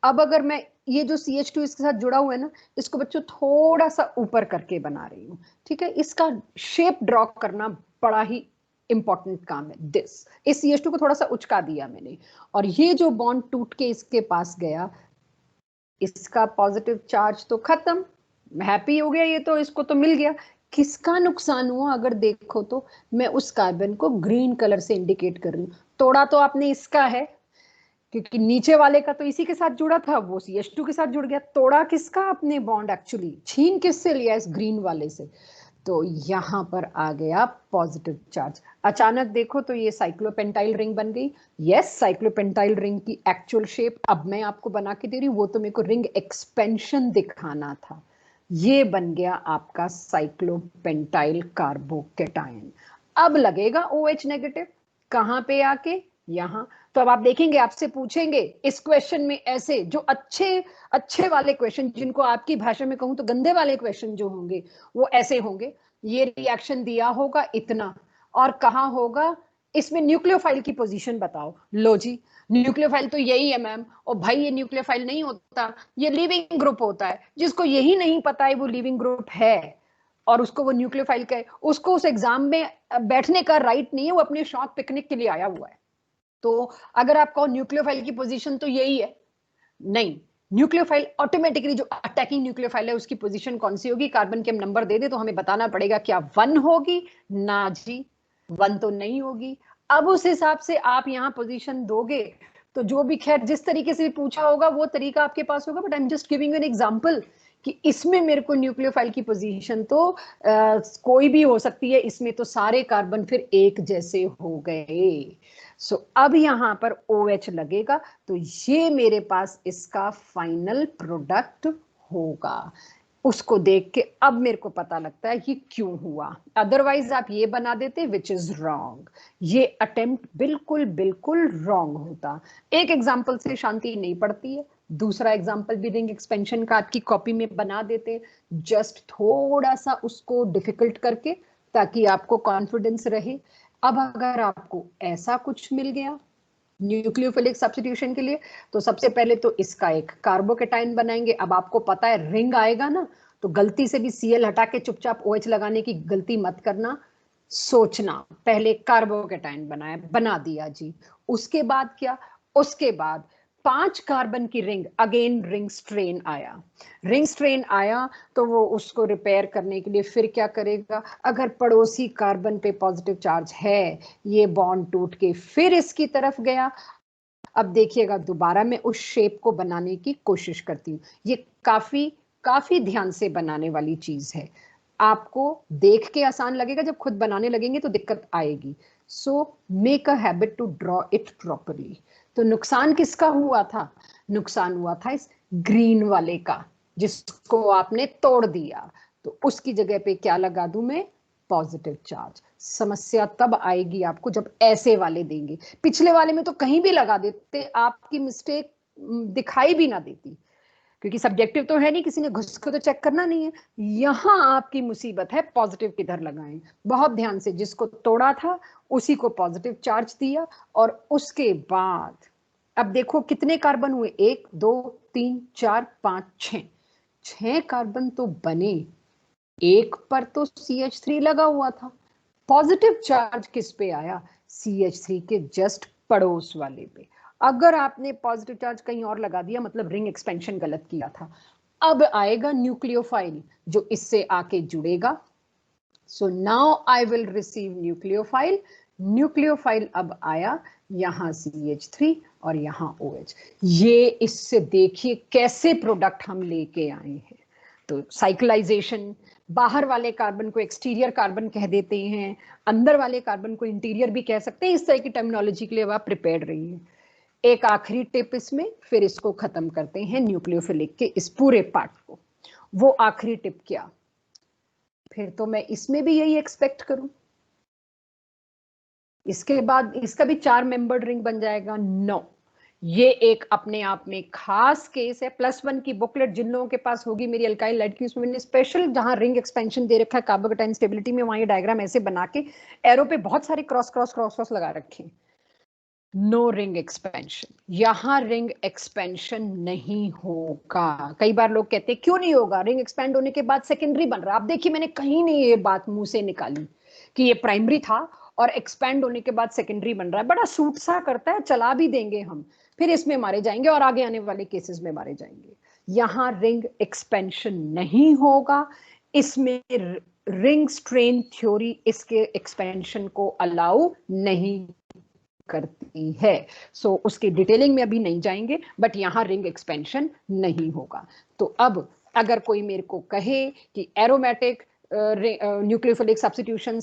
अब अगर मैं ये जो CH2 इसके साथ जुड़ा हुआ है ना, इसको बच्चों थोड़ा सा ऊपर करके बना रही हूँ, ठीक है। इसका शेप ड्रॉ करना बड़ा ही इंपॉर्टेंट काम है। इस CH2 को थोड़ा सा उचका दिया मैंने, और ये जो बॉन्ड टूट के इसके पास गया, इसका पॉजिटिव चार्ज तो खत्म, हैप्पी हो गया ये तो, इसको तो मिल गया। किसका नुकसान हुआ अगर देखो तो, मैं उस कार्बन को ग्रीन कलर से इंडिकेट कर रही हूँ। तोड़ा तो आपने इसका है, क्योंकि नीचे वाले का तो इसी के साथ जुड़ा था, वो CH2 के साथ जुड़ गया। तोड़ा किसका आपने बॉन्ड, एक्चुअली छीन किससे लिया, इस ग्रीन वाले से। तो यहां पर आ गया पॉजिटिव चार्ज। अचानक देखो तो ये साइक्लोपेंटाइल रिंग बन गई। यस, साइक्लोपेंटाइल रिंग की एक्चुअल शेप अब मैं आपको बना के दे रही हूँ, वो तो मेरे को रिंग एक्सपेंशन दिखाना था। ये बन गया आपका साइक्लोपेंटाइल कार्बोकेटायन। अब लगेगा OH नेगेटिव, कहां पे आके, यहां। तो अब आप देखेंगे, आपसे पूछेंगे इस क्वेश्चन में ऐसे जो अच्छे वाले क्वेश्चन, जिनको आपकी भाषा में कहूं तो गंदे वाले क्वेश्चन जो होंगे, वो ऐसे होंगे। ये रिएक्शन दिया होगा इतना, और कहाँ होगा, इसमें न्यूक्लियोफाइल की पोजीशन बताओ। लो जी, न्यूक्लियोफाइल तो यही है मैम। और भाई ये न्यूक्लियोफाइल नहीं होता, ये लिविंग ग्रुप होता है। जिसको यही नहीं पता है वो लिविंग ग्रुप है, और उसको वो न्यूक्लियोफाइल कहे, उसको उस एग्जाम में बैठने का राइट नहीं है, वो अपने शौक पिकनिक के लिए आया हुआ है। तो अगर आप कहो न्यूक्लियोफाइल की पोजीशन तो यही है, नहीं, न्यूक्लियोफाइल ऑटोमेटिकली, जो अटैकिंग न्यूक्लियोफाइल है उसकी पोजीशन कौन सी होगी, कार्बन के हम नंबर दे दे तो हमें बताना पड़ेगा, क्या 1 होगी, ना जी 1 तो नहीं होगी। अब उस हिसाब से आप यहाँ पोजीशन दोगे, तो जो भी, खैर जिस तरीके से भी पूछा होगा वो तरीका आपके पास होगा, but I am just giving an example कि इसमें मेरे को न्यूक्लियोफाइल की पोजीशन तो कोई भी हो सकती है, इसमें तो सारे कार्बन फिर एक जैसे हो गए। सो अब यहां पर OH लगेगा, तो ये मेरे पास इसका फाइनल प्रोडक्ट होगा। उसको देख के अब मेरे को पता लगता है कि क्यों हुआ, अदरवाइज आप ये बना देते विच इज रॉन्ग। ये अटेम्प्ट बिल्कुल बिल्कुल रॉन्ग होता। एक एग्जाम्पल से शांति नहीं पड़ती है, दूसरा एग्जाम्पल भी रिंग एक्सपेंशन का आपकी कॉपी में बना देते, जस्ट थोड़ा सा उसको डिफिकल्ट करके, ताकि आपको कॉन्फिडेंस रहे। अब अगर आपको ऐसा कुछ मिल गया न्यूक्लियोफिलिक सब्स्टिट्यूशन के लिए, तो सबसे पहले तो इसका एक कार्बोकेटाइन बनाएंगे। अब आपको पता है रिंग आएगा ना, तो गलती से भी Cl हटा के चुपचाप OH लगाने की गलती मत करना, सोचना पहले कार्बोकेटाइन बना दिया जी। उसके बाद क्या, उसके बाद 5 कार्बन की रिंग, अगेन रिंग स्ट्रेन आया। रिंग स्ट्रेन आया तो वो उसको रिपेयर करने के लिए फिर क्या करेगा, अगर पड़ोसी कार्बन पे पॉजिटिव चार्ज है, ये बॉन्ड टूट के फिर इसकी तरफ गया। अब देखिएगा, दोबारा मैं उस शेप को बनाने की कोशिश करती हूँ। ये काफी काफी ध्यान से बनाने वाली चीज है, आपको देख के आसान लगेगा, जब खुद बनाने लगेंगे तो दिक्कत आएगी। So make a habit to draw it properly. तो नुकसान किसका हुआ था, नुकसान हुआ था इस ग्रीन वाले का, जिसको आपने तोड़ दिया। तो उसकी जगह पे क्या लगा दूं मैं, पॉजिटिव चार्ज। समस्या तब आएगी आपको जब ऐसे वाले देंगे, पिछले वाले में तो कहीं भी लगा देते, आपकी मिस्टेक दिखाई भी ना देती, क्योंकि सब्जेक्टिव तो है नहीं, किसी ने घुस के तो चेक करना नहीं है। यहां आपकी मुसीबत है, पॉजिटिव किधर लगाएं। बहुत ध्यान से, जिसको तोड़ा था उसी को पॉजिटिव चार्ज दिया, और उसके बाद अब देखो कितने कार्बन हुए, 1 2 3 4 5 6 कार्बन तो बने, एक पर तो CH3 लगा हुआ था। पॉजिटिव चार्ज किस पे आया, CH3 के जस्ट पड़ोस वाले पे। अगर आपने पॉजिटिव चार्ज कहीं और लगा दिया, मतलब रिंग एक्सपेंशन गलत किया था। अब आएगा न्यूक्लियोफाइल जो इससे आके जुड़ेगा। So now I will receive nucleophile. Nucleophile अब आया, यहां CH3 और यहां OH। ये इससे देखिए कैसे प्रोडक्ट हम लेके आए हैं। तो साइक्लाइजेशन, बाहर वाले कार्बन को एक्सटीरियर कार्बन कह देते हैं, अंदर वाले कार्बन को इंटीरियर भी कह सकते हैं। इस तरह की टर्मिनोलॉजी के लिए आप प्रिपेयर्ड रहिए। एक आखिरी टिप इसमें, फिर इसको खत्म करते हैं न्यूक्लियोफिलिक के इस पूरे पार्ट को। वो आखिरी टिप क्या, फिर तो मैं इसमें भी यही एक्सपेक्ट करूं, इसके बाद इसका भी 4 मेंबर्ड रिंग बन जाएगा। नो, ये एक अपने आप में खास केस है। +1 की बुकलेट जिन लोगों के पास होगी मेरी अल्काइल लाइट की, उसमें मैंने स्पेशल जहां रिंग एक्सपेंशन दे रखा है कार्बोकेटाइन स्टेबिलिटी में, वहां ये डायग्राम ऐसे बना के एरो पे बहुत सारे क्रॉस क्रॉस क्रॉस क्रॉस लगा रखे हैं। नो रिंग एक्सपेंशन, यहां रिंग एक्सपेंशन नहीं होगा। कई बार लोग कहते हैं क्यों नहीं होगा, रिंग एक्सपेंड होने के बाद सेकेंडरी बन रहा है। आप देखिए मैंने कहीं नहीं ये बात मुंह से निकाली कि ये प्राइमरी था और एक्सपेंड होने के बाद सेकेंडरी बन रहा है। बड़ा सूट सा करता है, चला भी देंगे हम, फिर इसमें मारे जाएंगे और आगे आने वाले केसेस में मारे जाएंगे। यहां रिंग एक्सपेंशन नहीं होगा, इसमें रिंग स्ट्रेन थ्योरी इसके एक्सपेंशन को अलाउ नहीं करती है। सो उसकी डिटेलिंग में अभी नहीं जाएंगे, बट यहां रिंग एक्सपेंशन नहीं होगा। तो अब अगर कोई मेरे को कहे कि एरोमेटिक न्यूक्लियोफिलिक सब्स्टिट्यूशन,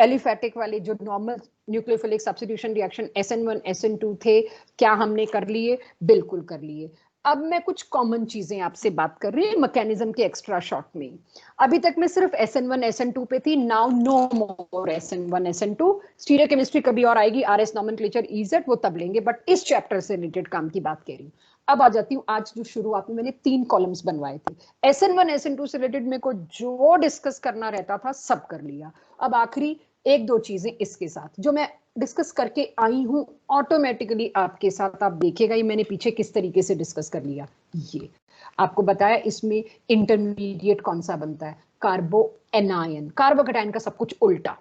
एलिफेटिक वाले जो normal nucleophilic substitution reaction SN1 SN2 थे, क्या हमने कर लिए? बिल्कुल कर लिए। अब मैं कुछ कॉमन चीजें आपसे बात कर रही हूँ मैकेनिज्म के एक्स्ट्रा शॉर्ट में। अभी तक मैं सिर्फ SN1 SN2 पे थी, नाउ नो मोर SN1 SN2। स्टीरियो केमिस्ट्री कभी और आएगी, RS नॉमेनक्लेचर EZ वो तब लेंगे, बट इस चैप्टर से रिलेटेड काम की बात कर रही हूँ। अब आ जाती हूँ, आज जो शुरुआत में मैंने 3 कॉलम्स बनवाए थे, SN1 SN2 से रिलेटेड मेरे को जो डिस्कस करना रहता था सब कर लिया। अब आखिरी 1-2 चीजें इसके साथ जो मैं डिस्कस करके आई हूं ऑटोमेटिकली आपके साथ, आप देखिएगा ये मैंने पीछे किस तरीके से डिस्कस कर लिया। ये आपको बताया इसमें इंटरमीडिएट कौन सा बनता है, कार्बो एनायन। कार्बोकेटायन का सब कुछ उल्टा।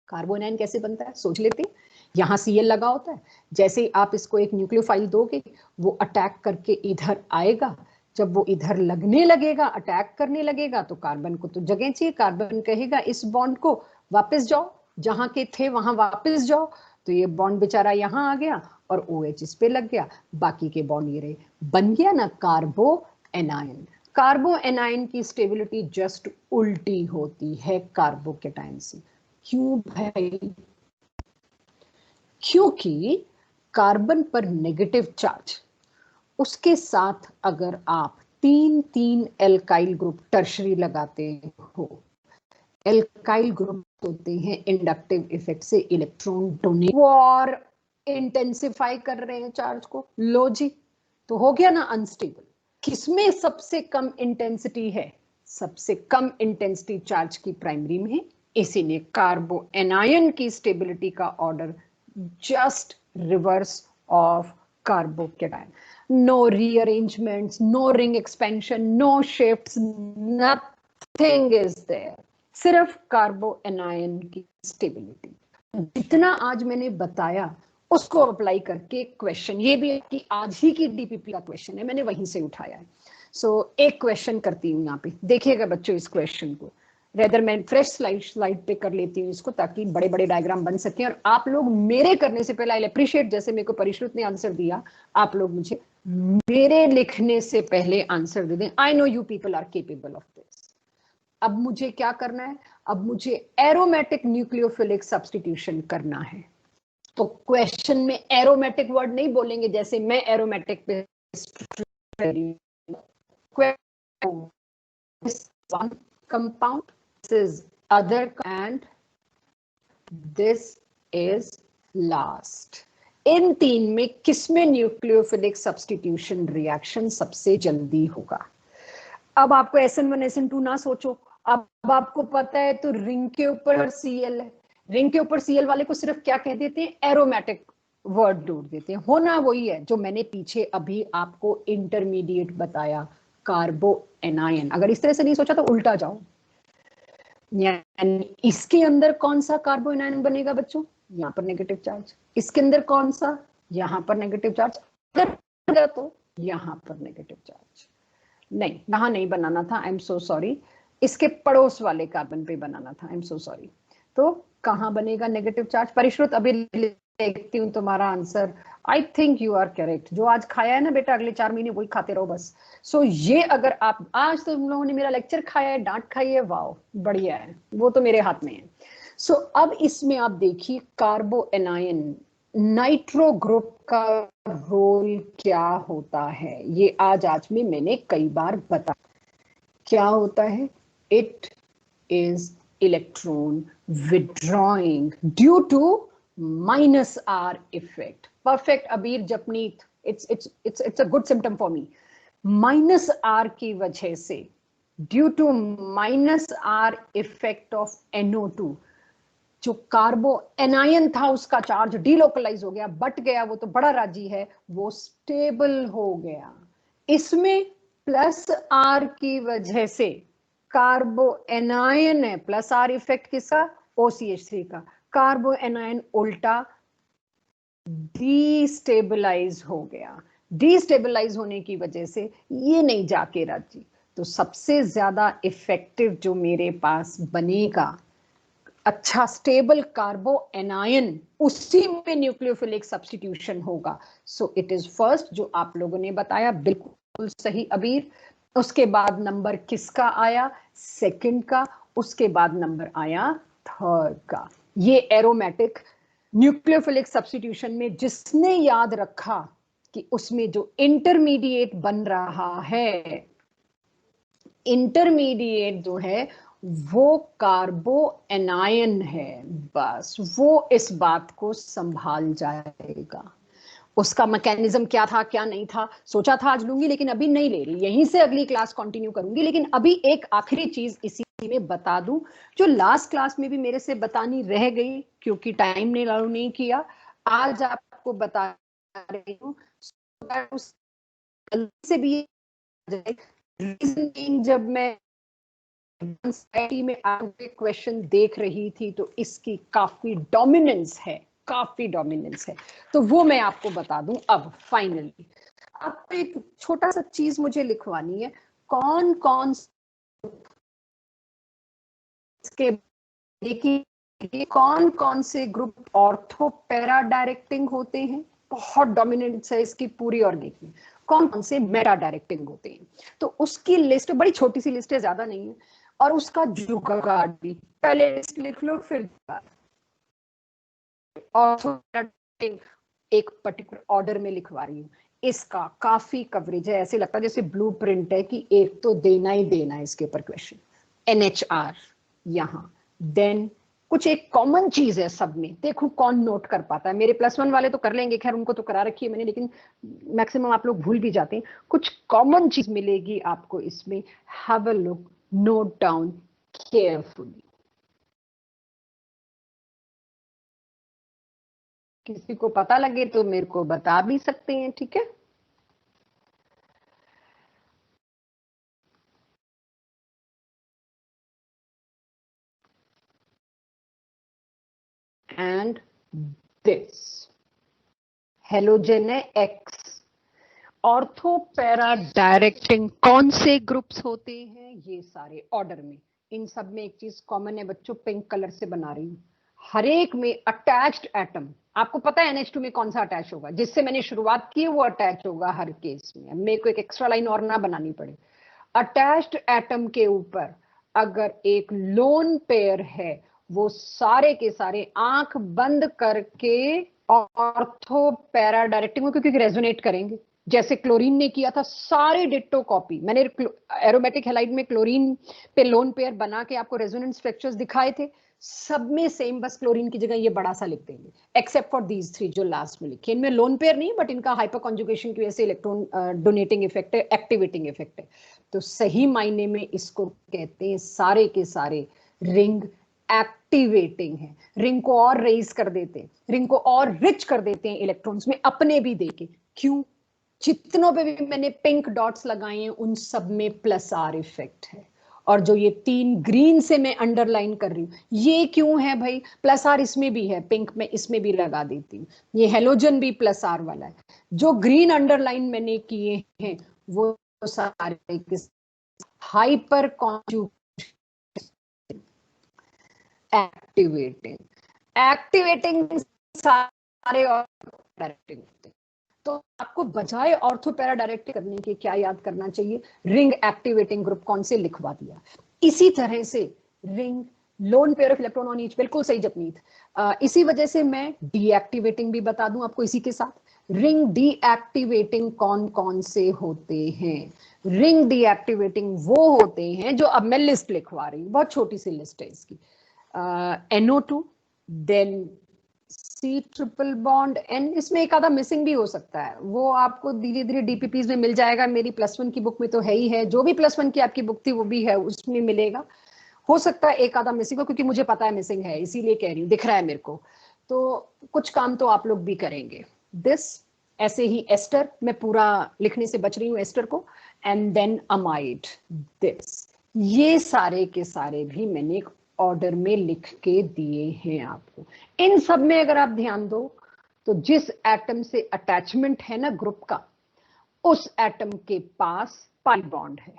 कार्बो एनायन कैसे बनता है सोच लेते हैं। यहाँ Cl लगा होता है, जैसे ही आप इसको एक न्यूक्लियोफाइल दोगे वो अटैक करके इधर आएगा। जब वो इधर लगने लगेगा, अटैक करने लगेगा, तो कार्बन को तो जगह चाहिए। कार्बन कहेगा इस बॉन्ड को वापस जाओ, जहां के थे वहां वापस जाओ। तो ये बॉन्ड बेचारा यहाँ आ गया और OH इस पे लग गया, बाकी के बॉन्ड ये रहे, बन गया ना कार्बो एनायन। कार्बो एनायन की स्टेबिलिटी जस्ट उल्टी होती है कार्बोकेटायन से। क्यों भाई? क्योंकि कार्बन पर नेगेटिव चार्ज, उसके साथ अगर आप 3 एल्काइल ग्रुप टर्शरी लगाते हो, एल्काइल ग्रुप होते हैं इंडक्टिव इफेक्ट से इलेक्ट्रॉन डोनेट और इंटेंसिफाई कर रहे हैं चार्ज को, लो जी, तो हो गया ना अनस्टेबल। किसमें सबसे कम इंटेंसिटी है? सबसे कम इंटेंसिटी चार्ज की प्राइमरी में है, इसीलिए कार्बो एनायन की स्टेबिलिटी का order just reverse of carbocation. no rearrangements, no ring expansion, no shifts, nothing is there, सिर्फ कार्बो एनायन की स्टेबिलिटी। जितना आज मैंने बताया उसको अप्लाई करके क्वेश्चन, ये भी कि आज ही की DPP का क्वेश्चन है, मैंने वहीं से उठाया है। सो एक क्वेश्चन करती हूँ यहाँ पे, देखिएगा बच्चों इस क्वेश्चन को। रेदर मैं फ्रेश स्लाइड पे कर लेती हूँ इसको, ताकि बड़े बड़े डायग्राम बन सके और आप लोग मेरे करने से पहले, आई अप्रिशिएट जैसे मेरे को परिश्रुत ने आंसर दिया, आप लोग मुझे मेरे लिखने से पहले आंसर दे दें। I know you people are capable of this. अब मुझे क्या करना है? अब मुझे एरोमेटिक न्यूक्लियोफिलिक सब्स्टिट्यूशन करना है। तो क्वेश्चन में एरोमेटिक वर्ड नहीं बोलेंगे जैसे मैं एरोमेटिक पे one compound, this is other, and this is last। इन 3 में किसमें न्यूक्लियोफिलिक सब्स्टिट्यूशन रिएक्शन सबसे जल्दी होगा? अब आपको SN1 SN2 ना सोचो, अब आपको पता है तो रिंग के ऊपर Cl है, रिंग के ऊपर Cl वाले को सिर्फ क्या कह देते हैं? एरोमेटिक वर्ड जोड़ देते हैं। होना वही है जो मैंने पीछे अभी आपको इंटरमीडिएट बताया, कार्बो एनायन। अगर इस तरह से नहीं सोचा तो उल्टा जाओ, यानी इसके अंदर कौन सा कार्बो एनायन बनेगा बच्चों? यहाँ पर नेगेटिव चार्ज। इसके अंदर कौन सा? यहाँ पर नेगेटिव चार्ज। अगर तो यहाँ पर नेगेटिव चार्ज नहीं, यहाँ नहीं बनाना था, आई एम सो सॉरी, इसके पड़ोस वाले कार्बन पे बनाना था, आई एम सो सॉरी। तो कहाँ बनेगा नेगेटिव चार्ज? परिश्रुत अभी देखती हूँ तुम्हारा answer. I think you are correct. जो आज खाया है ना बेटा, अगले 4 महीने वही खाते रहो बस। सो ये अगर आप आज तो तुम लोगों ने मेरा लेक्चर खाया है, डांट खाई है, वाओ बढ़िया है, वो तो मेरे हाथ में है। सो अब इसमें आप देखिए कार्बो एनायन नाइट्रो ग्रुप का रोल क्या होता है, ये आज में मैंने कई बार बताया। क्या होता है? It is electron withdrawing due to -R effect. Perfect Abir Japneet, it's a good symptom for me. -R की वजह से, due to -R effect of NO2, जो कार्बो एनायन था उसका चार्ज डीलोकलाइज हो गया, बट गया, वो तो बड़ा राजी है, वो स्टेबल हो गया। इसमें प्लस आर की वजह से कार्बो एनायन है, प्लस आर इफेक्ट किसका, OCH3 का, कार्बो एनायन उल्टा डीस्टेबलाइज हो गया। डीस्टेबलाइज होने की वजह से ये नहीं जाके राजी। तो सबसे ज्यादा इफेक्टिव जो मेरे पास बनेगा अच्छा स्टेबल कार्बो एनायन, उसी में न्यूक्लियोफिलिक सब्स्टिट्यूशन होगा। सो इट इज फर्स्ट, जो आप लोगों ने बताया बिल्कुल सही अबीर। उसके बाद नंबर किसका आया, सेकंड का। उसके बाद नंबर आया थर्ड का। ये एरोमेटिक न्यूक्लियोफिलिक सब्स्टिट्यूशन में जिसने याद रखा कि उसमें जो इंटरमीडिएट बन रहा है, इंटरमीडिएट जो है वो कार्बो एनायन है, बस वो इस बात को संभाल जाएगा। उसका मैकेनिज्म क्या था क्या नहीं था, सोचा था आज लूंगी लेकिन अभी नहीं ले रही, यहीं से अगली क्लास कंटिन्यू करूंगी। लेकिन अभी एक आखिरी चीज इसी में बता दूं, जो लास्ट क्लास में भी मेरे से बतानी रह गई क्योंकि टाइम ने अलाउ नहीं किया, आज आपको बता रही हूँ से भी। रीजनिंग जब मैं सोसाइटी में आगे क्वेश्चन देख रही थी तो इसकी काफी डोमिनेंस है, काफी डोमिनेंस है, तो वो मैं आपको बता दूं। अब फाइनली आपको एक छोटा सा चीज मुझे लिखवानी है, कौन कौन इसके, देखिए कौन कौन से ग्रुप ऑर्थो पैरा डायरेक्टिंग होते हैं, बहुत डोमिनेंस है इसकी पूरी ऑर्गेनिक में, कौन कौन से मेटा डायरेक्टिंग होते हैं। तो उसकी लिस्ट बड़ी छोटी सी लिस्ट है, ज्यादा नहीं है, और उसका जुगाड़ भी पहले लिस्ट लिख लो फिर ऑर्थो एक पर्टिकुलर ऑर्डर में लिखवा रही हूँ। इसका काफी कवरेज है, ऐसे लगता है जैसे ब्लूप्रिंट है कि एक तो देना ही देना है इसके ऊपर क्वेश्चन। NHR यहाँ, देन कुछ एक कॉमन चीज है सब में, देखो कौन नोट कर पाता है। मेरे +1 वाले तो कर लेंगे, खैर उनको तो करा रखी है मैंने, लेकिन मैक्सिमम आप लोग भूल भी जाते हैं। कुछ कॉमन चीज मिलेगी आपको इसमें, have a look, note down carefully. किसी को पता लगे तो मेरे को बता भी सकते हैं, ठीक है। एंड दिस हेलोजन है X। ऑर्थो पैरा डायरेक्टिंग कौन से ग्रुप्स होते हैं, ये सारे ऑर्डर में। इन सब में एक चीज कॉमन है बच्चों, पिंक कलर से बना रही हूं, हर एक में अटैच्ड एटम। आपको पता है NH2 में कौन सा अटैच होगा, जिससे मैंने शुरुआत की वो अटैच होगा हर केस में, मेरे को एक एक्स्ट्रा लाइन और ना बनानी पड़े। अटैच्ड एटम के ऊपर अगर एक लोन पेयर है, वो सारे के सारे आंख बंद करके ऑर्थो पैरा डायरेक्टिंग में क्योंकि रेजोनेट करेंगे, जैसे क्लोरीन ने किया था, सारे डिट्टो कॉपी। मैंने एरोमेटिक हैलाइड में क्लोरीन पे लोन पेयर बना के आपको रेजोनेंस स्ट्रक्चर्स दिखाए थे, सब में सेम, बस क्लोरीन की जगह ये बड़ा सा लिख देंगे, एक्सेप्ट फॉर दीज 3 जो लास्ट में लिखे। इनमें लोन पेयर नहीं, बट इनका हाइपर कॉन्जुगेशन की वजह से इलेक्ट्रॉन डोनेटिंग इफेक्ट है, एक्टिवेटिंग इफेक्ट है। तो सही मायने में इसको कहते हैं सारे के सारे रिंग एक्टिवेटिंग है, रिंग को और रेज कर देते हैं, रिंग को और रिच कर देते हैं इलेक्ट्रॉन्स में, अपने भी देके। क्यों, जितनों पे भी मैंने पिंक डॉट्स लगाए हैं उन सब में +R इफेक्ट है। और जो ये 3 ग्रीन से मैं अंडरलाइन कर रही हूँ, ये क्यों है भाई, +R इसमें भी है, पिंक में इसमें भी लगा देती हूँ, ये हेलोजन भी +R वाला है। जो ग्रीन अंडरलाइन मैंने किए हैं वो सारे हाइपर एक्टिवेटिंग, एक्टिवेटिंग सारे और डायरेक्टिंग होते हैं। तो आपको बजाय ऑर्थो पैरा डायरेक्ट करने के क्या याद करना चाहिए, रिंग एक्टिवेटिंग ग्रुप कौन से लिखवा दिया। इसी तरह से ring lone pair of electron on each, बिल्कुल सही जपनीत। इसी वजह से मैं डीएक्टिवेटिंग भी बता दूं आपको इसी के साथ। रिंग डीएक्टिवेटिंग कौन कौन से होते हैं, रिंग डीएक्टिवेटिंग वो होते हैं जो, अब मैं लिस्ट लिखवा रही हूँ, बहुत छोटी सी लिस्ट है इसकी। NO2, then C triple bond N, इसमें एक आधा मिसिंग भी हो सकता है, वो आपको धीरे धीरे DPPs में मिल जाएगा, मेरी +1 की बुक में तो है ही है, जो भी +1 की आपकी बुक थी वो भी है उसमें मिलेगा। हो सकता है एक आधा मिसिंग हो, क्योंकि मुझे पता है मिसिंग है, इसीलिए कह रही हूँ, दिख रहा है मेरे को। तो कुछ काम तो आप लोग भी करेंगे। दिस, ऐसे ही एस्टर, मैं पूरा लिखने से बच रही हूँ एस्टर को, एंड देन अमाइड, दिस, ये सारे के सारे भी मैंने एक ऑर्डर में लिख के दिए हैं आपको। इन सब में अगर आप ध्यान दो तो जिस एटम से अटैचमेंट है ना ग्रुप का, उस एटम के पास पाई बॉन्ड है,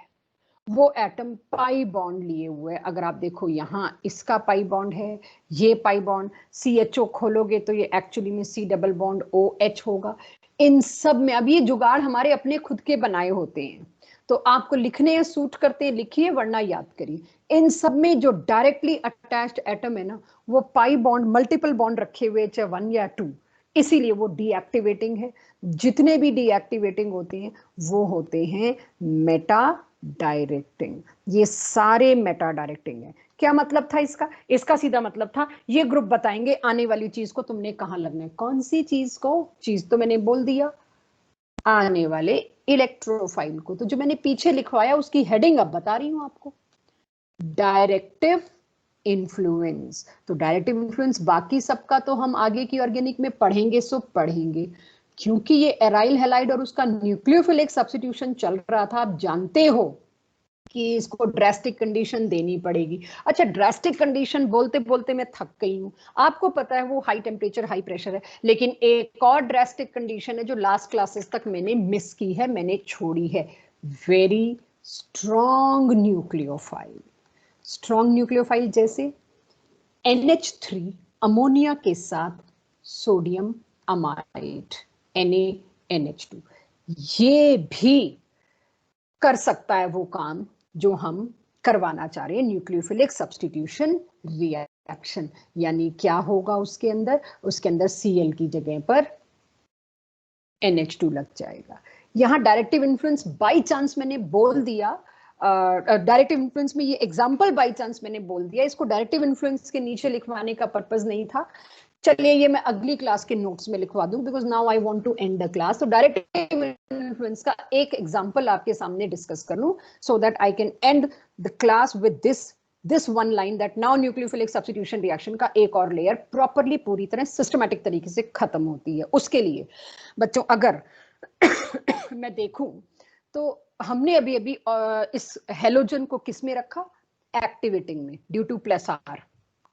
वो एटम पाई बॉन्ड लिए हुए। अगर आप देखो यहाँ इसका पाई बॉन्ड है, ये पाई बॉन्ड, CHO खोलोगे तो ये एक्चुअली में C डबल बॉन्ड OH होगा। इन सब में, अब ये जुगाड़ हमारे अपने खुद के बनाए होते हैं, तो आपको लिखने या सूट करते हैं लिखिए, वरना याद करिए। इन सब में जो डायरेक्टली अटैच्ड एटम है ना, वो पाई बॉन्ड, मल्टीपल बॉन्ड रखे हुए, चाहे 1 या 2, इसीलिए वो डीएक्टिवेटिंग है। जितने भी डीएक्टिवेटिंग होते हैं वो होते हैं मेटा डायरेक्टिंग। ये सारे मेटा डायरेक्टिंग है। क्या मतलब था इसका? इसका सीधा मतलब था ये ग्रुप बताएंगे आने वाली चीज को तुमने कहां लगना है। कौन सी चीज को? चीज तो मैंने बोल दिया, आने वाले इलेक्ट्रोफाइल को। तो जो मैंने पीछे लिखवाया उसकी हेडिंग अब बता रही हूं आपको, डायरेक्टिव इन्फ्लुएंस। तो डायरेक्टिव इन्फ्लुएंस बाकी सबका तो हम आगे की ऑर्गेनिक में पढ़ेंगे, सो पढ़ेंगे। क्योंकि ये एराइल हैलाइड और उसका न्यूक्लियोफिलिक सब्स्टिट्यूशन चल रहा था, आप जानते हो कि इसको ड्रास्टिक कंडीशन देनी पड़ेगी। अच्छा, ड्रास्टिक कंडीशन बोलते बोलते मैं थक गई हूँ। आपको पता है वो हाई टेम्परेचर हाई प्रेशर है, लेकिन एक और ड्रास्टिक कंडीशन है जो लास्ट क्लासेस तक मैंने मिस की है, मैंने छोड़ी है, very strong nucleophile. Strong nucleophile जैसे NH3 अमोनिया के साथ सोडियम अमाइड NaNH2, ये भी कर सकता है वो काम जो हम करवाना चाह रहे हैं, न्यूक्लियोफिलिक सब्स्टिट्यूशन रिएक्शन। यानी क्या होगा उसके अंदर? उसके अंदर Cl की जगह पर NH2 लग जाएगा। यहाँ डायरेक्टिव इन्फ्लुएंस बाय चांस मैंने बोल दिया, डायरेक्टिव इन्फ्लुएंस में ये एग्जांपल बाय चांस मैंने बोल दिया, इसको डायरेक्टिव इन्फ्लुएंस के नीचे लिखवाने का पर्पस नहीं था। चलिए ये मैं अगली क्लास के नोट्स में लिखवा दूं, because now I want to end the class. तो डायरेक्टिव इन्फ्लुएंस का एक एग्जांपल आपके सामने डिस्कस कर लूं, so that I can end the class with this one line, that now nucleophilic substitution reaction का एक और लेयर प्रॉपरली पूरी तरह सिस्टमैटिक तरीके से खत्म होती है। उसके लिए बच्चों अगर मैं देखूं तो हमने अभी अभी इस हेलोजन को किस में रखा? एक्टिवेटिंग में, due two plus R,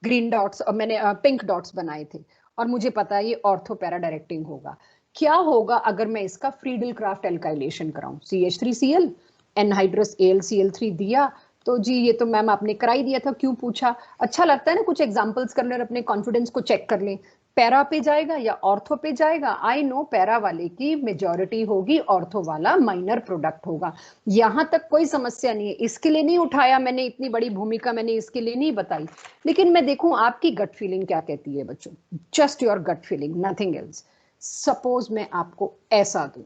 green dots और मैंने पिंक डॉट्स बनाए थे, और मुझे पता है ये ऑर्थो पैरा डायरेक्टिंग होगा। क्या होगा अगर मैं इसका फ्रीडल क्राफ्ट एल्काइलेशन कराऊं? CH3Cl एनहाइड्रस AlCl3 दिया, तो जी ये तो मैम आपने कराई दिया था, क्यों पूछा? अच्छा लगता है ना कुछ एग्जांपल्स करने और अपने कॉन्फिडेंस को चेक कर लें। पैरा पे जाएगा या ऑर्थो पे जाएगा? आई नो पैरा वाले की मेजॉरिटी होगी, ऑर्थो वाला माइनर प्रोडक्ट होगा। यहां तक कोई समस्या नहीं है, इसके लिए नहीं उठाया मैंने, इतनी बड़ी भूमिका मैंने इसके लिए नहीं बताई। लेकिन मैं देखूं आपकी गट फीलिंग क्या कहती है बच्चों, just your gut feeling, nothing else. Suppose मैं आपको ऐसा दूं,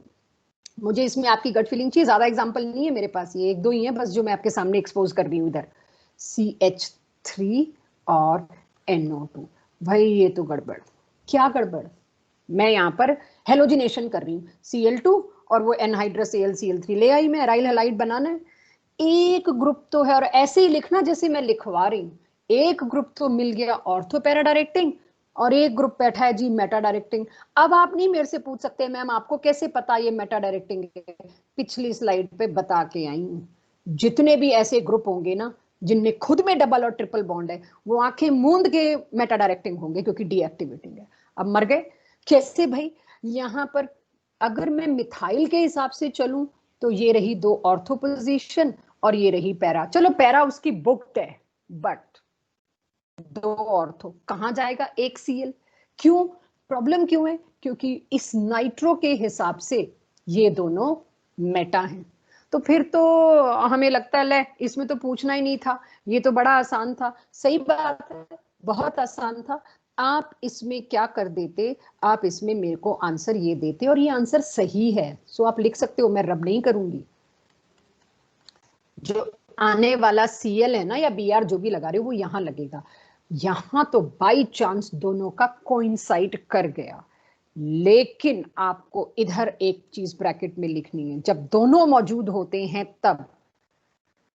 मुझे इसमें आपकी गट फीलिंग चाहिए, ज्यादा एग्जांपल नहीं है मेरे पास, ये एक दो ही है बस जो मैं आपके सामने एक्सपोज कर रही हूं। इधर CH3 और NO2, भाई ये तो गड़बड़। क्या गड़बड़? मैं यहाँ पर हेलोजिनेशन कर रही हूँ, Cl2 और वो एनहाइड्रस AlCl3 ले आई, मैं एराइल हैलाइड बनाना है। एक ग्रुप तो है, और ऐसे ही लिखना जैसे मैं लिखवा रही हूँ, एक ग्रुप तो मिल गया ऑर्थो पैरा डायरेक्टिंग और एक ग्रुप बैठा है जी मेटा डायरेक्टिंग। अब आप नहीं मेरे से पूछ सकते मैम आपको कैसे पता ये मेटा डायरेक्टिंग है, पिछली स्लाइड पे बता के आई हूँ। जितने भी ऐसे ग्रुप होंगे ना जिनमें खुद में डबल और ट्रिपल बॉन्ड है, वो आंखें मूंद के मेटा डायरेक्टिंग होंगे, क्योंकि डीएक्टिवेटिंग है। अब मर गए कैसे भाई? यहाँ पर अगर मैं मिथाइल के हिसाब से चलूं तो ये रही 2 ऑर्थो पोजीशन और ये रही पैरा। चलो पैरा उसकी बुक्ड है, बट 2 ऑर्थो कहां जाएगा? एक Cl। क्यों? प्रॉब्लम क्यों है? क्योंकि इस नाइट्रो के हिसाब से ये दोनों मेटा हैं। तो फिर तो हमें लगता है ले इसमें तो पूछना ही नहीं था, ये तो बड़ा आसान था। सही बात है, बहुत आसान था। आप इसमें क्या कर देते, आप इसमें मेरे को आंसर ये देते और ये आंसर सही है, सो आप लिख सकते हो, मैं रब नहीं करूंगी। जो आने वाला Cl है ना या Br जो भी लगा रहे हो वो यहां लगेगा। यहां तो बाई चांस दोनों का कोइंसाइड कर गया, लेकिन आपको इधर एक चीज ब्रैकेट में लिखनी है, जब दोनों मौजूद होते हैं तब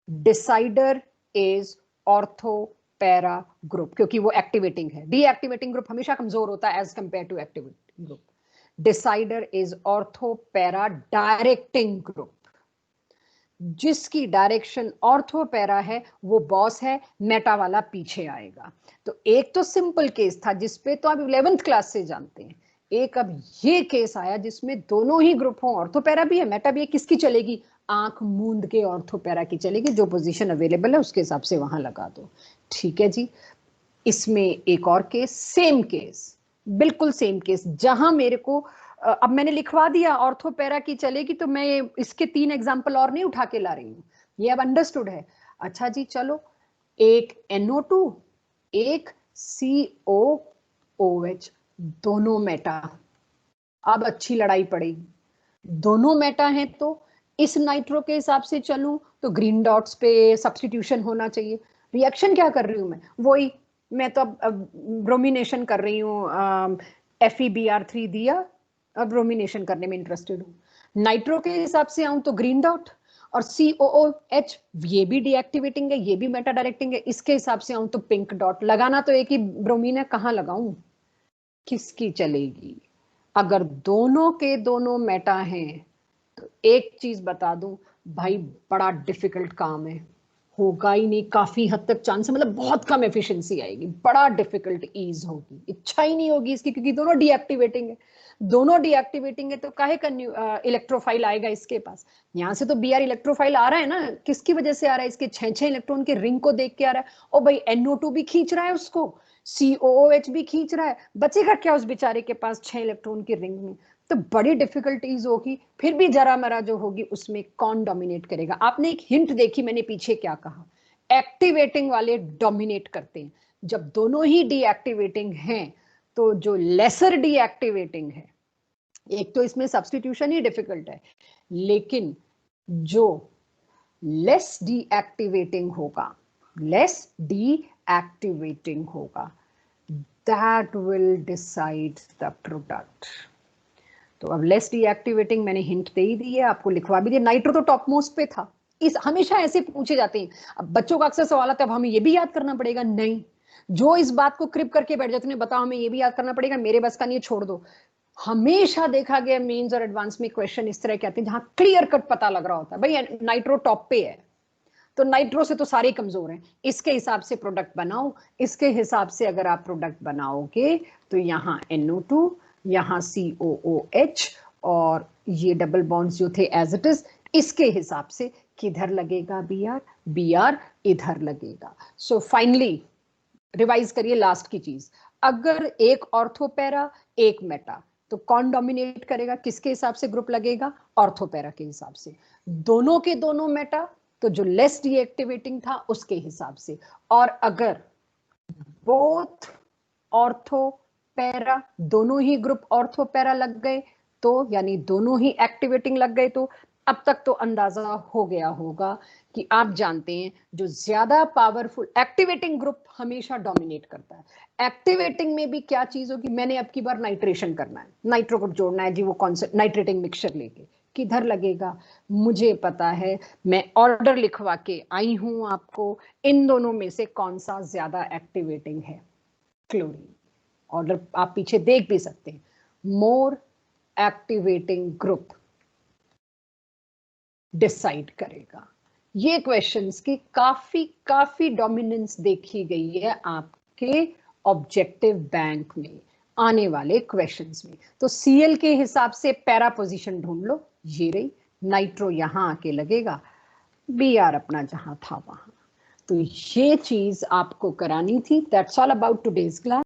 decider is ortho para group, क्योंकि वो एक्टिवेटिंग है। डीएक्टिवेटिंग ग्रुप हमेशा कमजोर होता है as compare to activating group. Decider is ortho para directing group. जिसकी डायरेक्शन ऑर्थो पैरा है वो बॉस है, मेटा वाला पीछे आएगा। तो एक तो सिंपल केस था जिसपे तो आप 11th क्लास से जानते हैं। एक अब ये केस आया जिसमें दोनों ही ग्रुप हो, ऑर्थो पैरा भी है मेटा भी है। किसकी चलेगी? आंख मूंद के ऑर्थो पैरा की चलेगी। जो पोजीशन अवेलेबल है उसके हिसाब से वहां लगा दो। ठीक है जी। इसमें एक और केस, सेम केस, बिल्कुल सेम केस, जहां मेरे को अब मैंने लिखवा दिया ऑर्थो पैरा की चलेगी, तो मैं इसके 3 एग्जांपल और नहीं उठा के ला रही हूँ, ये अब अंडरस्टूड है। अच्छा जी चलो, एक NO2 एक COOH, दोनों मेटा। अब अच्छी लड़ाई पड़ेगी। दोनों मेटा हैं तो इस नाइट्रो के हिसाब से चलूं तो ग्रीन डॉट्स पे सब्स्टिट्यूशन होना चाहिए। रिएक्शन क्या कर रही हूं मैं? वही, मैं तो अब ब्रोमिनेशन कर रही हूँ। FeBr3 दिया, अब ब्रोमिनेशन करने में इंटरेस्टेड हूँ। नाइट्रो के हिसाब से आऊं तो ग्रीन डॉट, और COOH ये भी डीएक्टिवेटिंग है, ये भी मेटा डायरेक्टिंग है। इसके हिसाब से आऊं तो पिंक डॉट। लगाना तो एक ही ब्रोमीन है, कहाँ लगाऊं? किसकी चलेगी? अगर दोनों के दोनों मेटा हैं तो एक चीज बता दूं भाई, बड़ा डिफिकल्ट काम है। होगा ही नहीं, काफी हद तक चांस है, मतलब बहुत कम एफिशिएंसी आएगी, बड़ा डिफिकल्ट ईज होगी, इच्छा ही नहीं होगी इसकी, क्योंकि दोनों डीएक्टिवेटिंग है। दोनों डीएक्टिवेटिंग है तो काहे का इलेक्ट्रोफाइल आएगा इसके पास? यहाँ से तो Br इलेक्ट्रोफाइल आ रहा है ना, किसकी वजह से आ रहा है? इसके 6 इलेक्ट्रॉन के रिंग को देख के आ रहा है। ओ भाई NO2 भी खींच रहा है उसको, COOH भी खींच रहा है, बचेगा क्या उस बेचारे के पास 6 इलेक्ट्रॉन की रिंग में? तो बड़ी डिफिकल्टीज होगी। फिर भी जरा मरा जो होगी उसमें कौन डोमिनेट करेगा? आपने एक हिंट देखी मैंने पीछे क्या कहा, एक्टिवेटिंग वाले डोमिनेट करते हैं। जब दोनों ही डीएक्टिवेटिंग हैं तो जो लेसर डीएक्टिवेटिंग है, एक तो इसमें सब्स्टिट्यूशन ही डिफिकल्ट है, लेकिन जो लेस डीएक्टिवेटिंग होगा, लेस डीएक्टिवेटिंग होगा, that will decide the product। तो अब लेस डीएक्टिवेटिंग मैंने हिंट दे ही दी है, आपको लिखवा भी दिया। नाइट्रो तो टॉप मोस्ट पे था। इस हमेशा ऐसे पूछे जाते हैं। अब बच्चों का अक्सर सवाल आता है, अब हमें ये भी याद करना पड़ेगा? नहीं, जो इस बात को क्रिप करके बैठ जाते हैं, बताओ हमें ये भी याद करना पड़ेगा, मेरे बस का नहीं, छोड़ दो। हमेशा देखा गया मेंस और एडवांस में क्वेश्चन इस तरह के आते हैं जहां क्लियर कट पता लग रहा होता है भाई नाइट्रो टॉप पे है, तो नाइट्रो से तो सारे कमजोर हैं, इसके हिसाब से प्रोडक्ट बनाओ। इसके हिसाब से अगर आप प्रोडक्ट बनाओगे तो यहाँ NO2, यहाँ COOH, और ये डबल बॉन्ड्स जो थे एज इट इज, इसके हिसाब से किधर लगेगा Br इधर लगेगा। सो फाइनली रिवाइज करिए लास्ट की चीज, अगर एक ऑर्थोपैरा एक मेटा, तो कौन डोमिनेट करेगा? किसके हिसाब से ग्रुप लगेगा? ऑर्थोपैरा के हिसाब से। दोनों के दोनों मेटा तो जो लेस डीएक्टिवेटिंग था उसके हिसाब से। और अगर बोथ ऑर्थोपैरा, दोनों ही ग्रुप ऑर्थोपैरा लग गए तो, यानी दोनों ही एक्टिवेटिंग लग गए, तो अब तक तो अंदाजा हो गया होगा कि आप जानते हैं जो ज्यादा पावरफुल एक्टिवेटिंग ग्रुप हमेशा डोमिनेट करता है। एक्टिवेटिंग में भी क्या चीज होगी? मैंने अब की बार नाइट्रेशन करना है, नाइट्रो ग्रुप जोड़ना है जी, वो कौन सा नाइट्रेटिंग मिक्सचर लेके किधर लगेगा मुझे पता है, मैं ऑर्डर लिखवा के आई हूं आपको। इन दोनों में से कौन सा ज्यादा एक्टिवेटिंग है? क्लोरीन। ऑर्डर आप पीछे देख भी सकते हैं, मोर एक्टिवेटिंग ग्रुप डिसाइड करेगा। ये क्वेश्चंस की काफी डोमिनेंस देखी गई है आपके ऑब्जेक्टिव बैंक में आने वाले क्वेश्चंस में। तो Cl के हिसाब से पैरा पोजीशन ढूंढ लो, ये रही, नाइट्रो यहां आके लगेगा, Br अपना जहां था वहां। तो ये चीज आपको करानी थी। That's all about today's class.